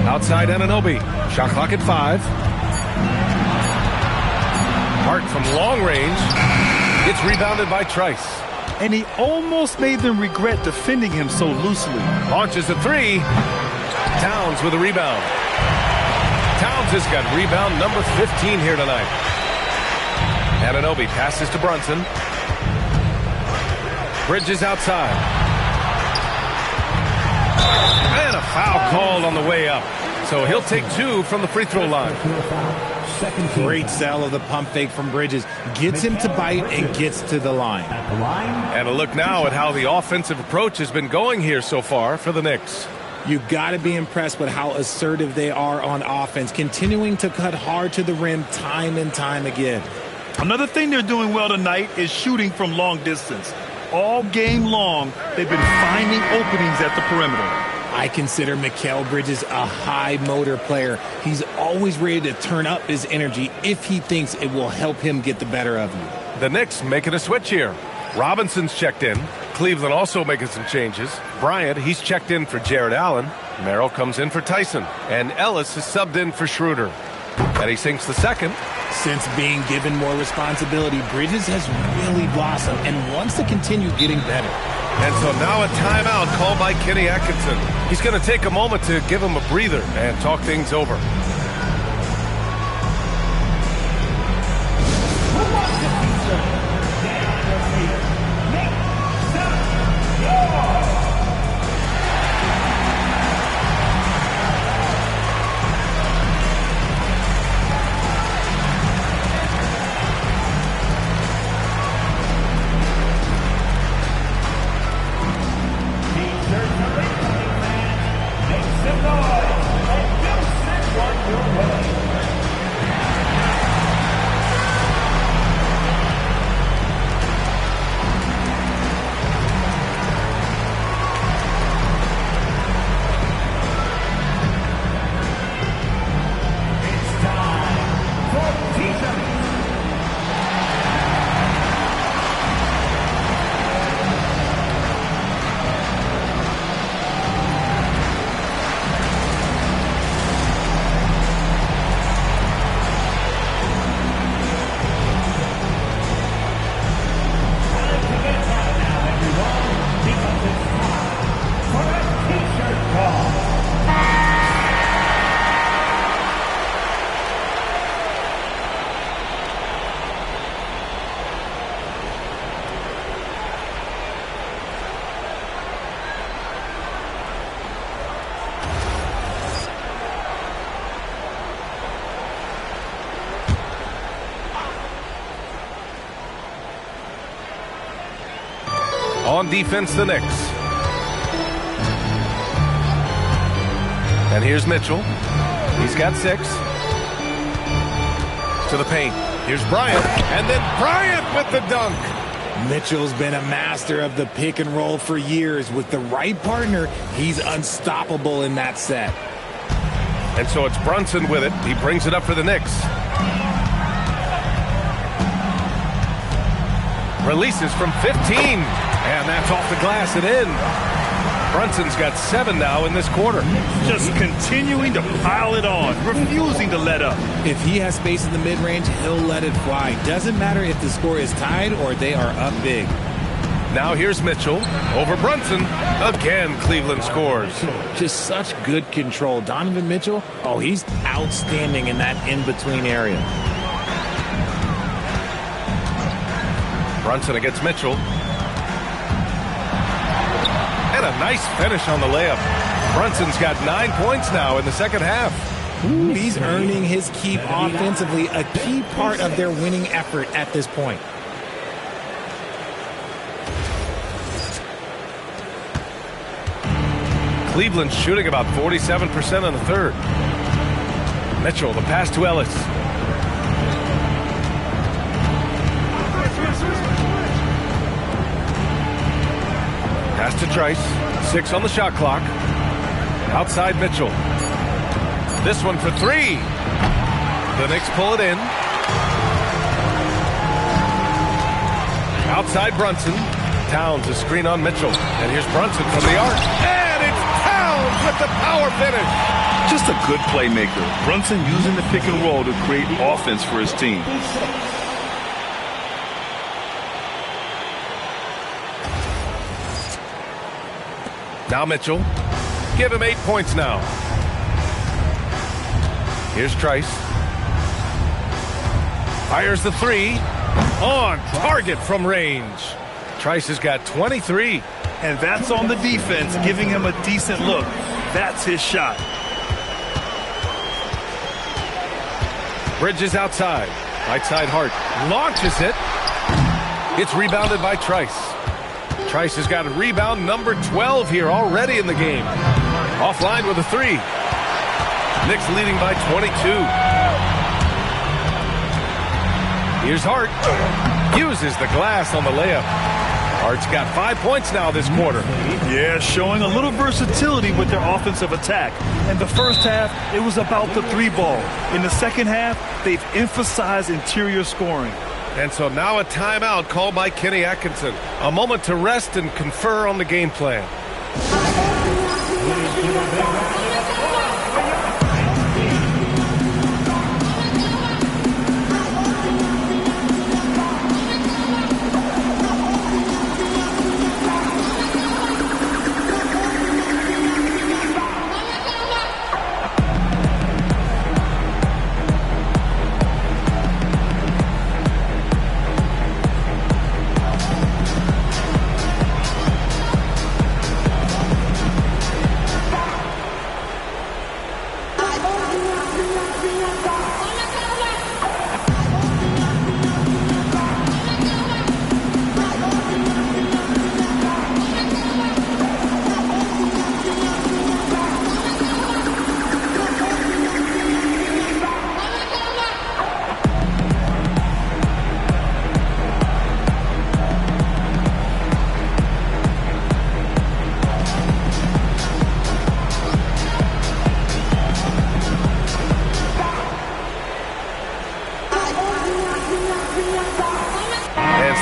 Outside Anunoby. Shot clock at 5. Hart from long range. It's rebounded by Trice. And he almost made them regret defending him so loosely. Launches a 3. Towns with a rebound. Towns has got rebound number 15 here tonight. Anunoby passes to Brunson. Bridges outside. And a foul called on the way up. So he'll take 2 from the free throw line. Great sell of the pump fake from Bridges. Gets him to bite and gets to the line. And a look now at how the offensive approach has been going here so far for the Knicks. You've got to be impressed with how assertive they are on offense, continuing to cut hard to the rim time and time again. Another thing they're doing well tonight is shooting from long distance. All game long, they've been finding openings at the perimeter. I consider Mikal Bridges a high motor player. He's always ready to turn up his energy if he thinks it will help him get the better of you. The Knicks making a switch here. Robinson's checked in. Cleveland also making some changes. Bryant, he's checked in for Jared Allen. Merrill comes in for Tyson. And Ellis is subbed in for Schroeder. And he sinks the second. Since being given more responsibility, Bridges has really blossomed and wants to continue getting better. And so now a timeout called by Kenny Atkinson. He's going to take a moment to give him a breather and talk things over. On defense, the Knicks. And here's Mitchell. He's got 6. To the paint. Here's Bryant. And then Bryant with the dunk. Mitchell's been a master of the pick and roll for years. With the right partner, he's unstoppable in that set. And so it's Brunson with it. He brings it up for the Knicks. Releases from 15. And that's off the glass and in. Brunson's got 7 now in this quarter. Just continuing to pile it on, refusing to let up. If he has space in the mid-range, he'll let it fly. Doesn't matter if the score is tied or they are up big. Now here's Mitchell over Brunson. Again, Cleveland scores. Just such good control. Donovan Mitchell, oh, he's outstanding in that in-between area. Brunson against Mitchell. And a nice finish on the layup. Brunson's got 9 points now in the second half. Ooh, he's earning his keep offensively, a key part of their winning effort at this point. Cleveland's shooting about 47% in the third. Mitchell, the pass to Ellis. Pass to Trice. 6 on the shot clock. Outside Mitchell. This one for 3. The Knicks pull it in. Outside Brunson. Towns a screen on Mitchell. And here's Brunson from the arc. And it's Towns with the power finish. Just a good playmaker. Brunson using the pick and roll to create offense for his team. Now Mitchell. Give him 8 points now. Here's Trice. Fires the 3. On target from range. Trice has got 23. And that's on the defense, giving him a decent look. That's his shot. Bridges outside. Right side Hart. Launches it. It's rebounded by Trice. Trice has got a rebound number 12 here already in the game. Offline with a 3. Knicks leading by 22. Here's Hart. Uses the glass on the layup. Hart's got 5 points now this quarter. Yeah, showing a little versatility with their offensive attack. In the first half, it was about the 3 ball. In the second half, they've emphasized interior scoring. And so now a timeout called by Kenny Atkinson. A moment to rest and confer on the game plan.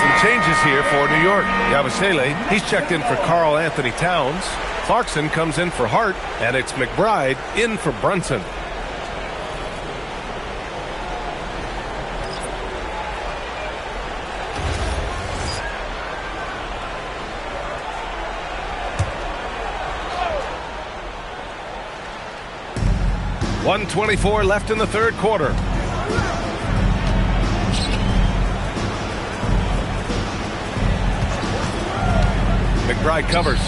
some changes here for New York. Yabusele, he's checked in for Karl Anthony Towns. Clarkson comes in for Hart, and it's McBride in for Brunson. .124 left in the third quarter. McBride covers.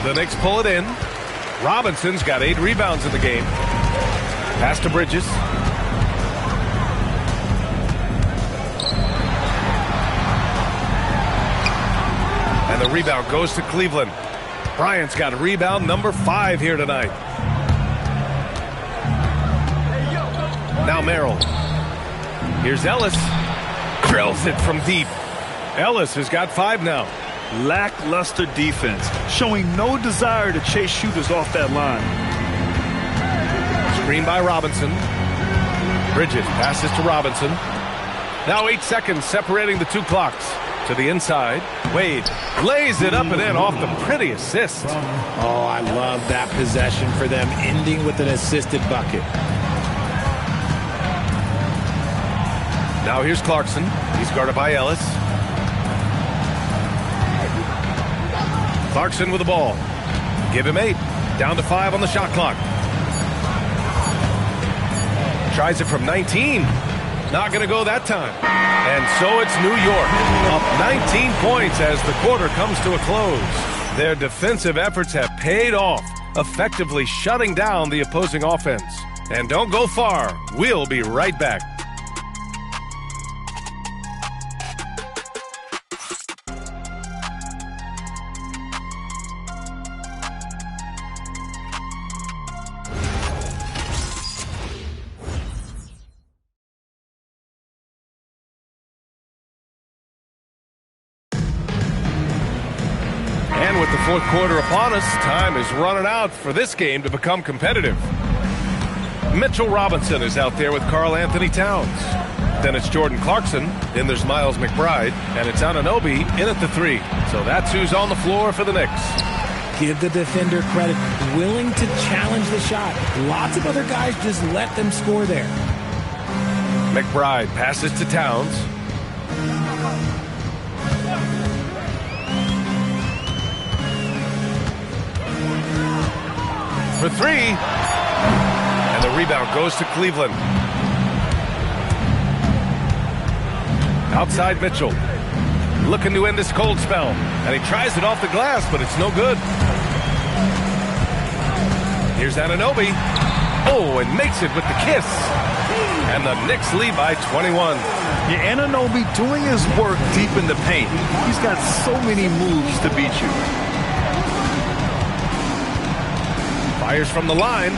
The Knicks pull it in. Robinson's got 8 rebounds in the game. Pass to Bridges. And the rebound goes to Cleveland. Bryant's got rebound number 5 here tonight. Now Merrill. Here's Ellis. Drills it from deep. Ellis has got 5 now. Lackluster defense, showing no desire to chase shooters off that line. Screen by Robinson. Bridges passes to Robinson. Now 8 seconds separating the 2 clocks. To the inside. Wade lays it up and in off the pretty assist. Oh, I love that possession for them, ending with an assisted bucket. Now here's Clarkson. He's guarded by Ellis. Clarkson with the ball. Give him 8. Down to 5 on the shot clock. Tries it from 19. Not going to go that time. And so it's New York. Up 19 points as the quarter comes to a close. Their defensive efforts have paid off, effectively shutting down the opposing offense. And don't go far. We'll be right back. With the fourth quarter upon us, time is running out for this game to become competitive. Mitchell Robinson is out there with Karl Anthony Towns. Then it's Jordan Clarkson. Then there's Miles McBride. And it's Anunoby in at the 3. So that's who's on the floor for the Knicks. Give the defender credit. Willing to challenge the shot. Lots of other guys just let them score there. McBride passes to Towns. For 3. And the rebound goes to Cleveland. Outside Mitchell. Looking to end this cold spell. And he tries it off the glass, but it's no good. Here's Anunoby. Oh, and makes it with the kiss. And the Knicks lead by 21. Yeah, Anunoby doing his work deep in the paint. He's got so many moves to beat you. Fires from the line.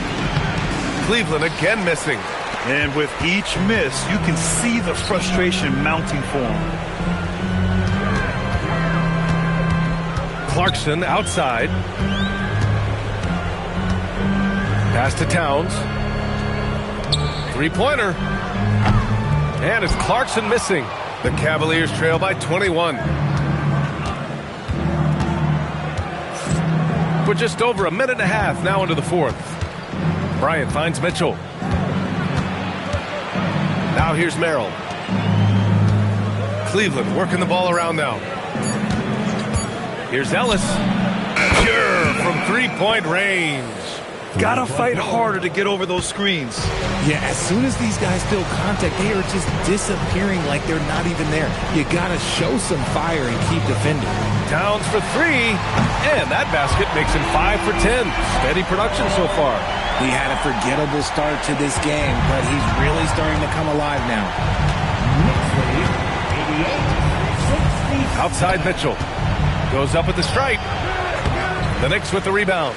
Cleveland again missing. And with each miss, you can see the frustration mounting for him. Clarkson outside. Pass to Towns. 3-pointer. And it's Clarkson missing. The Cavaliers trail by 21. We're just over a minute and a half now into the fourth. Bryant finds Mitchell. Now here's Merrill. Cleveland working the ball around now. Here's Ellis. Pure from 3-point range. Gotta fight harder to get over those screens. Yeah, as soon as these guys feel contact, they are just disappearing like they're not even there. You gotta show some fire and keep defending. Towns for 3, and that basket makes him 5 for 10. Steady production so far. He had a forgettable start to this game, but he's really starting to come alive now. Outside Mitchell. Goes up at the stripe. The Knicks with the rebound.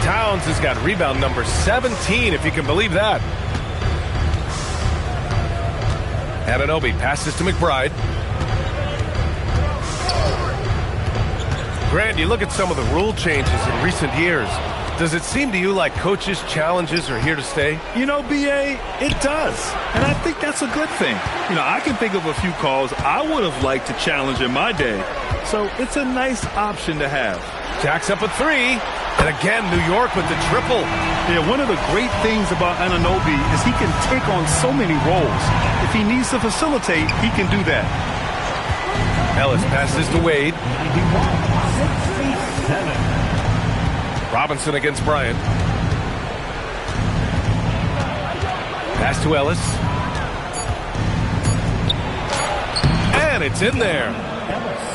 Towns has got rebound number 17, if you can believe that. Anunoby passes to McBride. Grant, you look at some of the rule changes in recent years. Does it seem to you like coaches' challenges are here to stay? You know, B.A., it does. And I think that's a good thing. You know, I can think of a few calls I would have liked to challenge in my day. So it's a nice option to have. Jacks up a three. And again, New York with the triple. Yeah, one of the great things about Anunoby is he can take on so many roles. If he needs to facilitate, he can do that. Ellis passes to Wade. 67. Robinson against Bryant. Pass to Ellis. And it's in there.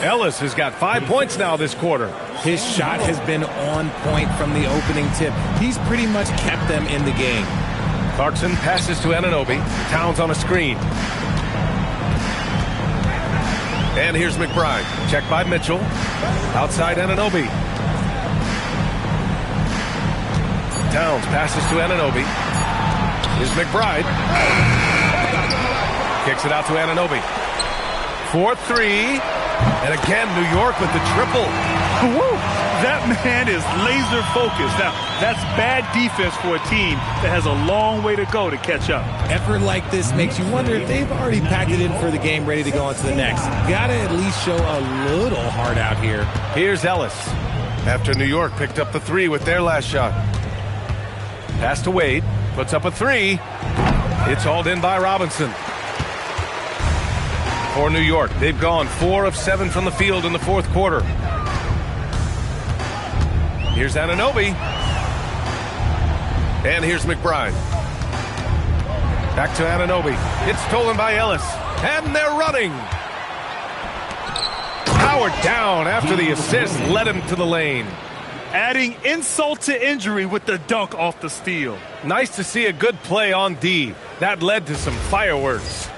Ellis has got 5 points now this quarter. His shot has been on point from the opening tip. He's pretty much kept them in the game. Clarkson passes to Anunoby. Towns on a screen. And here's McBride. Checked by Mitchell. Outside Anunoby. Towns passes to Anunoby. Here's McBride. Kicks it out to Anunoby. 4-3. And again, New York with the triple. Woo! That man is laser focused. Now, that's bad defense for a team that has a long way to go to catch up. Effort like this makes you wonder if they've already packed it in for the game, ready to go on to the next. Gotta at least show a little heart out here. Here's Ellis. After New York picked up the three with their last shot. Pass to Wade. Puts up a three. It's hauled in by Robinson. For New York, they've gone 4 of 7 from the field in the fourth quarter. Here's Anunoby. And here's McBride. Back to Anunoby. It's stolen by Ellis. And they're running. Howard down after the assist led him to the lane. Adding insult to injury with the dunk off the steal. Nice to see a good play on D. That led to some fireworks.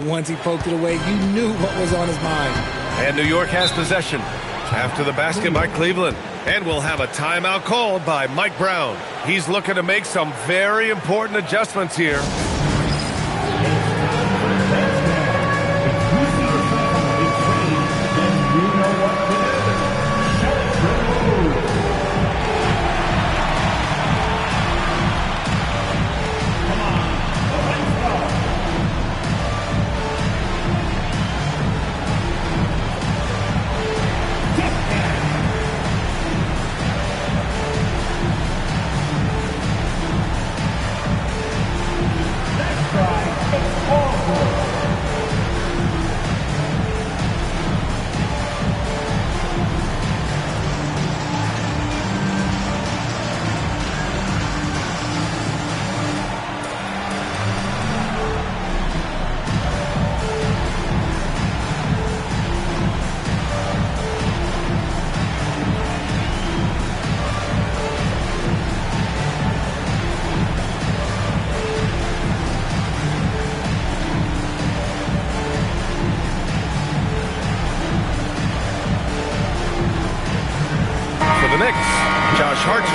Once he poked it away, you knew what was on his mind. And New York has possession after the basket by Cleveland. And we'll have a timeout called by Mike Brown. He's looking to make some very important adjustments here.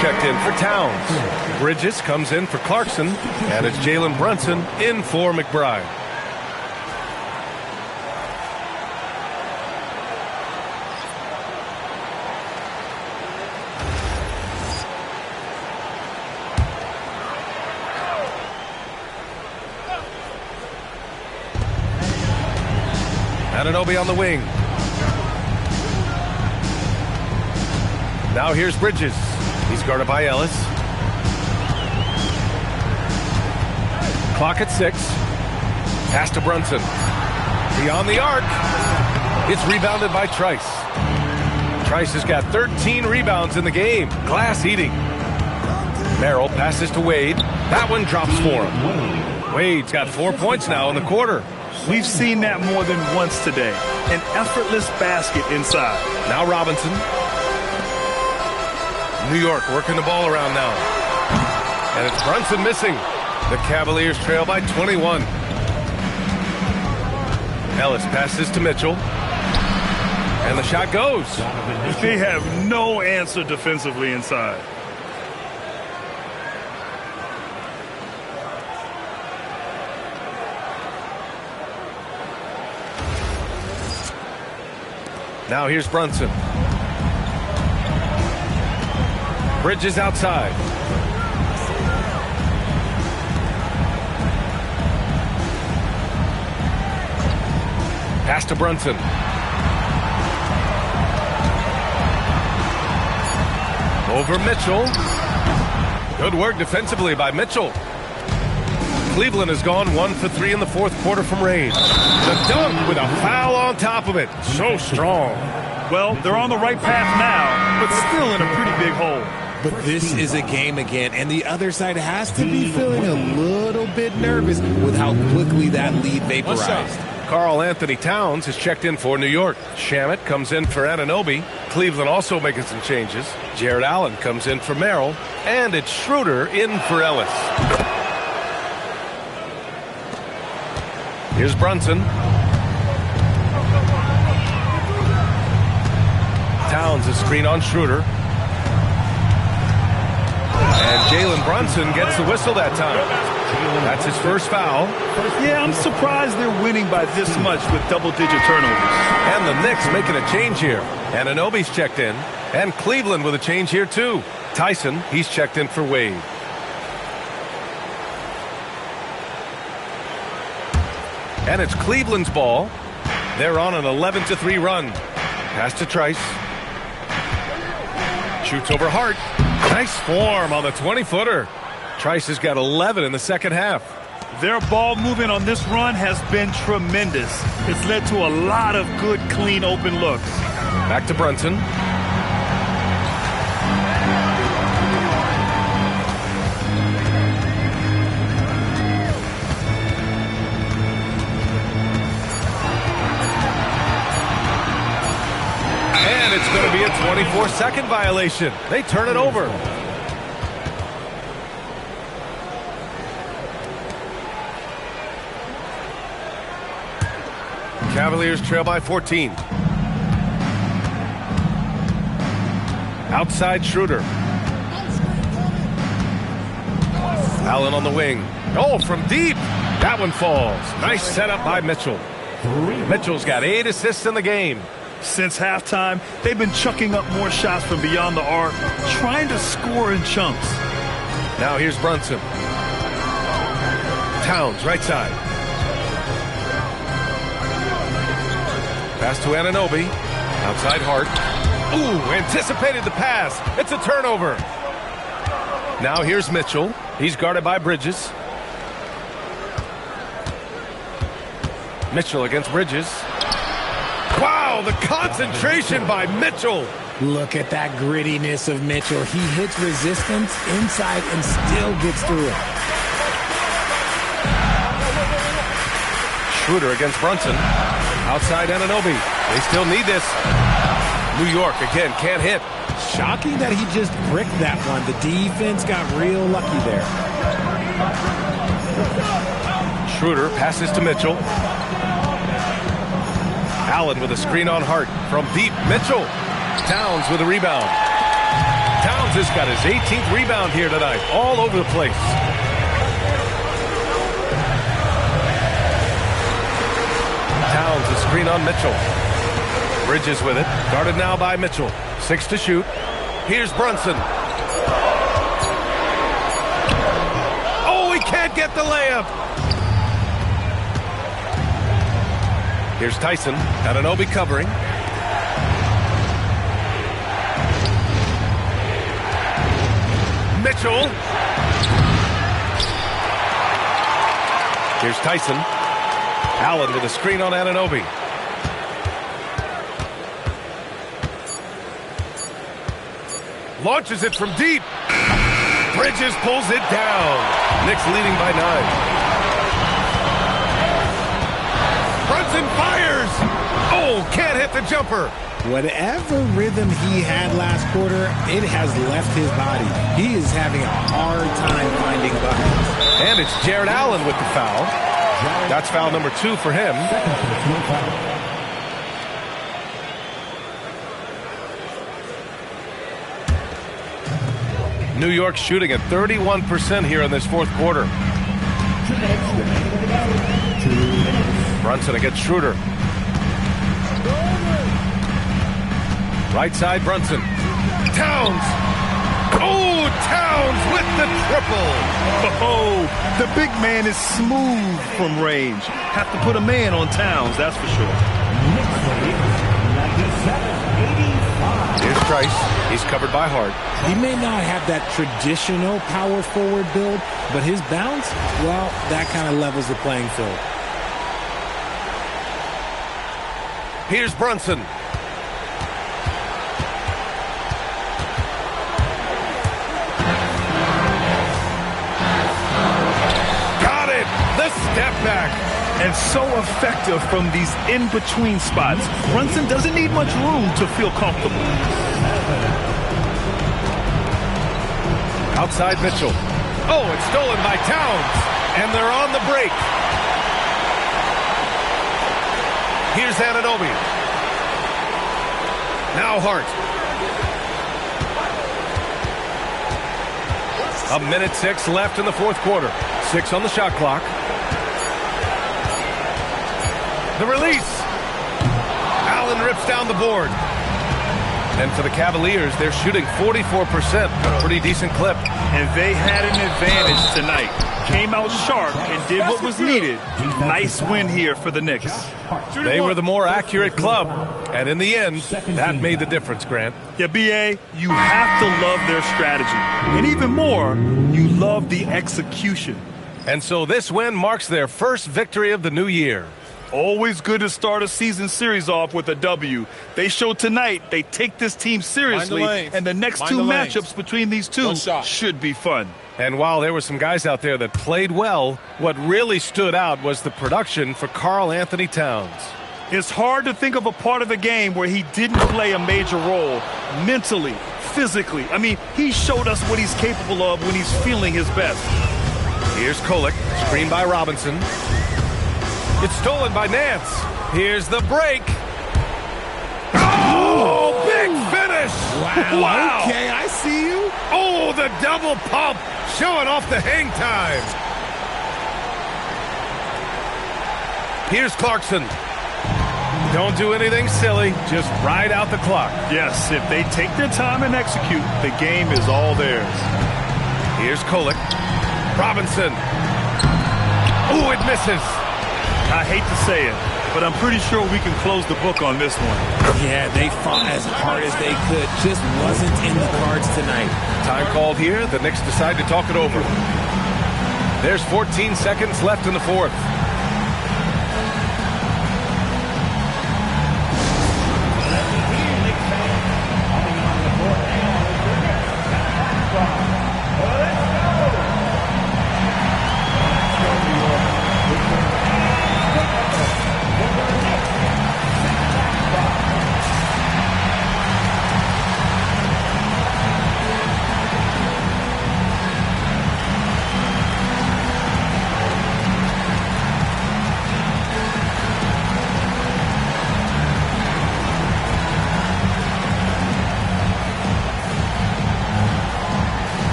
Checked in for Towns. Bridges comes in for Clarkson, and it's Jalen Brunson in for McBride. Anunoby on the wing. Now here's Bridges. He's guarded by Ellis. Clock at 6. Pass to Brunson. Beyond the arc. It's rebounded by Trice. Trice has got 13 rebounds in the game. Glass eating. Merrill passes to Wade. That one drops for him. Wade's got 4 points now in the quarter. We've seen that more than once today. An effortless basket inside. Now Robinson. New York working the ball around now. And it's Brunson missing. The Cavaliers trail by 21. Ellis passes to Mitchell. And the shot goes. They have no answer defensively inside. Now here's Brunson. Bridges outside. Pass to Brunson. Over Mitchell. Good work defensively by Mitchell. Cleveland has gone 1 for 3 in the fourth quarter from range. The dunk with a foul on top of it. So strong. Well, they're on the right path now, but still in a pretty big hole. But this is a game again, and the other side has to be feeling a little bit nervous with how quickly that lead vaporized. Karl Anthony Towns is checked in for New York. Shamet comes in for Anunoby. Cleveland also making some changes. Jared Allen comes in for Merrill. And it's Schroeder in for Ellis. Here's Brunson. Towns a screen on Schroeder. And Jalen Brunson gets the whistle that time. That's his first foul. Yeah, I'm surprised they're winning by this much with double-digit turnovers. And the Knicks making a change here. Anunoby's checked in. And Cleveland with a change here too. Tyson, he's checked in for Wade. And it's Cleveland's ball. They're on an 11-3 run. Pass to Trice. Shoots over Hart. Nice form on the 20-footer. Trice has got 11 in the second half. Their ball movement on this run has been tremendous. It's led to a lot of good, clean, open looks. Back to Brunson. And it's going to be a 24-second violation. They turn it over. Cavaliers trail by 14. Outside Schroeder. Allen on the wing. Oh, from deep. That one falls. Nice setup by Mitchell. Mitchell's got 8 assists in the game. Since halftime, they've been chucking up more shots from beyond the arc, trying to score in chunks. Now here's Brunson. Towns, right side. Pass to Anunoby. Outside Hart. Ooh, anticipated the pass. It's a turnover. Now here's Mitchell. He's guarded by Bridges. Mitchell against Bridges. Wow, the concentration by Mitchell. Look at that grittiness of Mitchell. He hits resistance inside and still gets through it. Schroeder against Brunson. Outside Anunoby. They still need this. New York, again, can't hit. Shocking that he just bricked that one. The defense got real lucky there. Schroeder passes to Mitchell. Allen with a screen on Hart. From deep, Mitchell. Towns with a rebound. Towns has got his 18th rebound here tonight. All over the place. Towns a screen on Mitchell. Bridges with it. Guarded now by Mitchell. 6 to shoot. Here's Brunson. Oh, he can't get the layup. Here's Tyson. Anunoby covering. Mitchell. Here's Tyson. Allen with a screen on Anunoby. Launches it from deep. Bridges pulls it down. Knicks leading by 9. Brunson fires. Oh, can't hit the jumper. Whatever rhythm he had last quarter, it has left his body. He is having a hard time finding buckets. And it's Jared Allen with the foul. That's foul number 2 for him. New York shooting at 31% here in this fourth quarter. Brunson against Schroeder. Right side Brunson. Towns. Oh, Towns with the triple. Oh, the big man is smooth from range. Have to put a man on Towns, that's for sure. Here's Trice. He's covered by Hart. He may not have that traditional power forward build, but his bounce, well, that kind of levels the playing field. Here's Brunson. Got it! The step back. And so effective from these in-between spots. Brunson doesn't need much room to feel comfortable. Outside Mitchell. Oh, it's stolen by Towns. And they're on the break. Here's Anunoby. Now Hart. 1:06 left in the fourth quarter. 6 on the shot clock. The release. Allen rips down the board. And for the Cavaliers, they're shooting 44%, a pretty decent clip. And they had an advantage tonight. Came out sharp and did what was needed. Nice win here for the Knicks. They were the more accurate club. And in the end, that made the difference, Grant. Yeah, B.A., you have to love their strategy. And even more, you love the execution. And so this win marks their first victory of the new year. Always good to start a season series off with a W. They showed tonight they take this team seriously, and the next two matchups between these two should be fun. And while there were some guys out there that played well, what really stood out was the production for Karl Anthony Towns. It's hard to think of a part of the game where he didn't play a major role mentally, physically. I mean, he showed us what he's capable of when he's feeling his best. Here's Kolek, screened by Robinson. It's stolen by Nance. Here's the break. Oh, big finish. Wow. Okay, I see you. Oh, the double pump, showing off the hang time. Here's Clarkson. Don't do anything silly. Just ride out the clock. Yes, if they take their time and execute, the game is all theirs. Here's Kolek. Robinson. Oh, it misses. I hate to say it, but I'm pretty sure we can close the book on this one. Yeah, they fought as hard as they could. Just wasn't in the cards tonight. Time called here. The Knicks decide to talk it over. There's 14 seconds left in the fourth.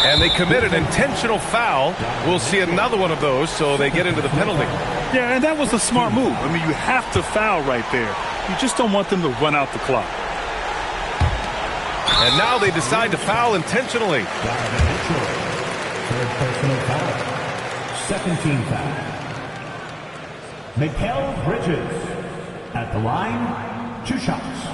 And they commit an intentional foul. We'll see another one of those, so they get into the penalty. Yeah, and that was a smart move. I mean, you have to foul right there. You just don't want them to run out the clock. And now they decide to foul intentionally. Third personal foul. Second team foul. Mikal Bridges at the line, 2 shots.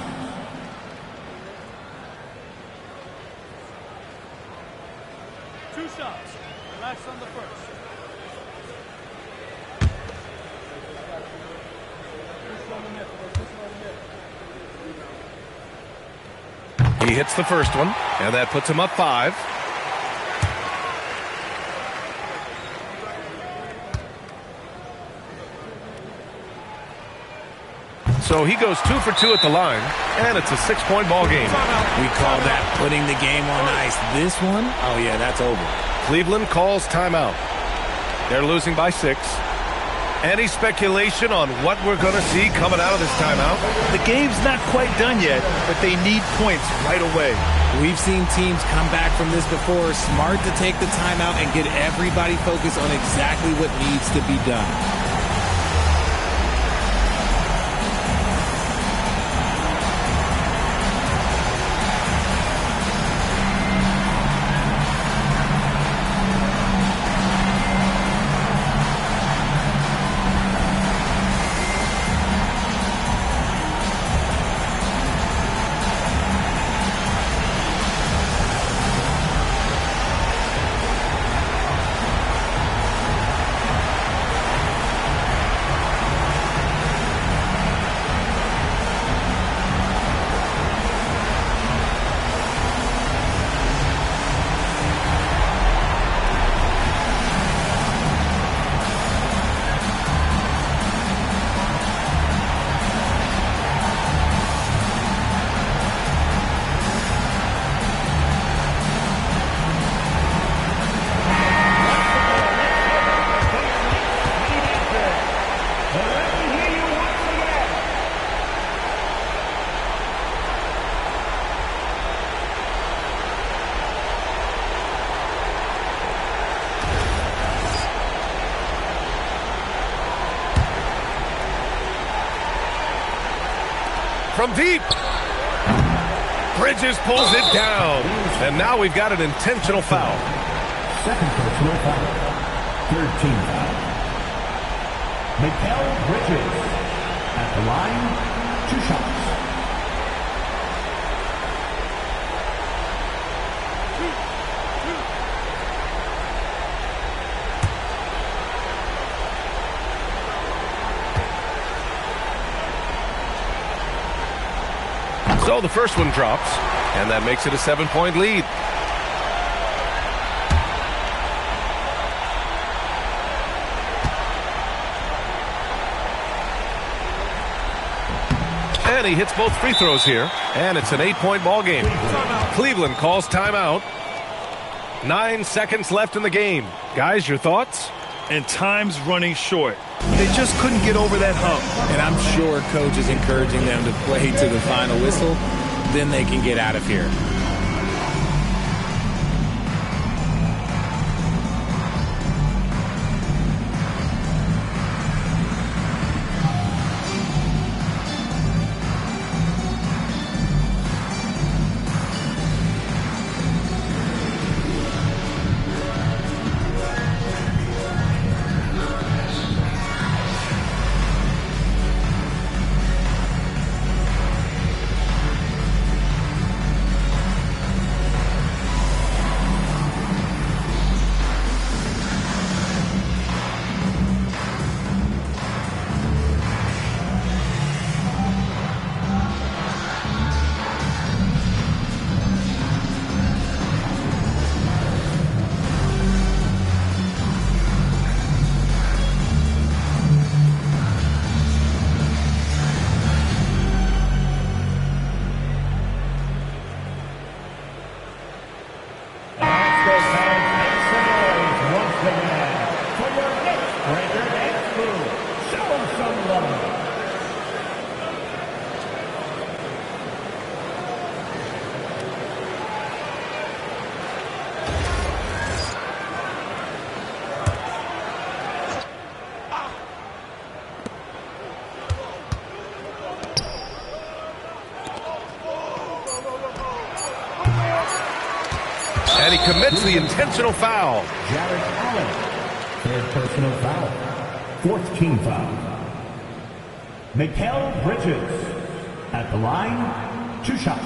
Two shots. Relax on the first. He hits the first one, and that puts him up 5. So he goes 2 for 2 at the line, and it's a 6-point ball game. We call that putting the game on ice. This one, oh yeah, that's over. Cleveland calls timeout. They're losing by 6. Any speculation on what we're going to see coming out of this timeout? The game's not quite done yet, but they need points right away. We've seen teams come back from this before. Smart to take the timeout and get everybody focused on exactly what needs to be done. From deep. Bridges pulls it down. And now we've got an intentional foul. Second personal foul. Third team foul. Mikal Bridges at the line, 2 shots. So the first one drops, and that makes it a 7-point lead. And he hits both free throws here, and it's an 8-point ball game. Cleveland calls timeout. 9 seconds left in the game. Guys, your thoughts? And time's running short. They just couldn't get over that hump. And I'm sure coach is encouraging them to play to the final whistle. Then they can get out of here. And he commits the intentional foul. Jared Allen, third personal foul. Fourth team foul. Mikal Bridges at the line, 2 shots.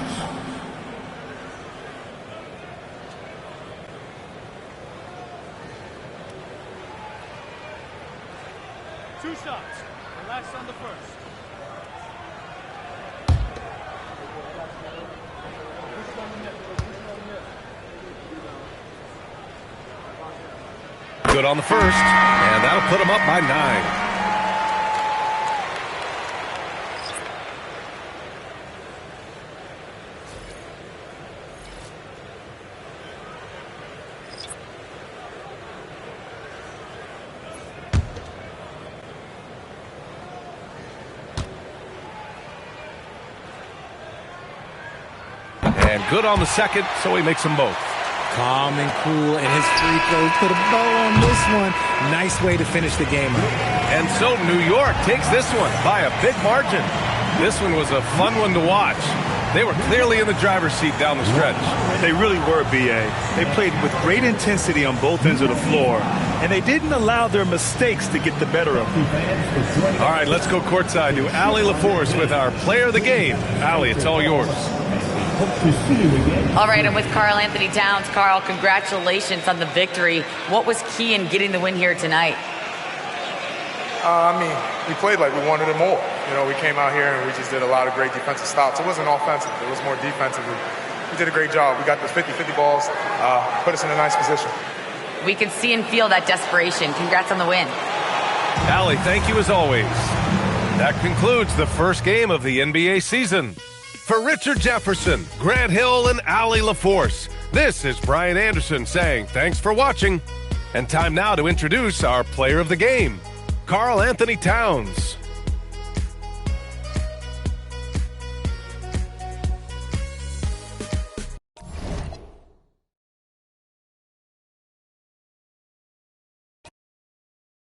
Two shots. The last on the first. good on the first, and that'll put them up by 9. And good on the second, so he makes them both. Calm and cool, and his free throws put a bow on this one. Nice way to finish the game up. And so New York takes this one by a big margin. This one was a fun one to watch. They were clearly in the driver's seat down the stretch. They really were, B.A. They played with great intensity on both ends of the floor, and they didn't allow their mistakes to get the better of them. All right, let's go courtside to Allie LaForce with our player of the game. Allie, it's all yours. All right, I'm with Karl Anthony Towns. Karl, congratulations on the victory. What was key in getting the win here tonight? We played like we wanted it more. We came out here and we just did a lot of great defensive stops. It wasn't offensive. It was more defensively. We did a great job. We got those 50-50 balls, put us in a nice position. We can see and feel that desperation. Congrats on the win. Allie, thank you as always. That concludes the first game of the NBA season. For Richard Jefferson, Grant Hill, and Allie LaForce, this is Brian Anderson saying thanks for watching. And time now to introduce our player of the game, Karl Anthony Towns.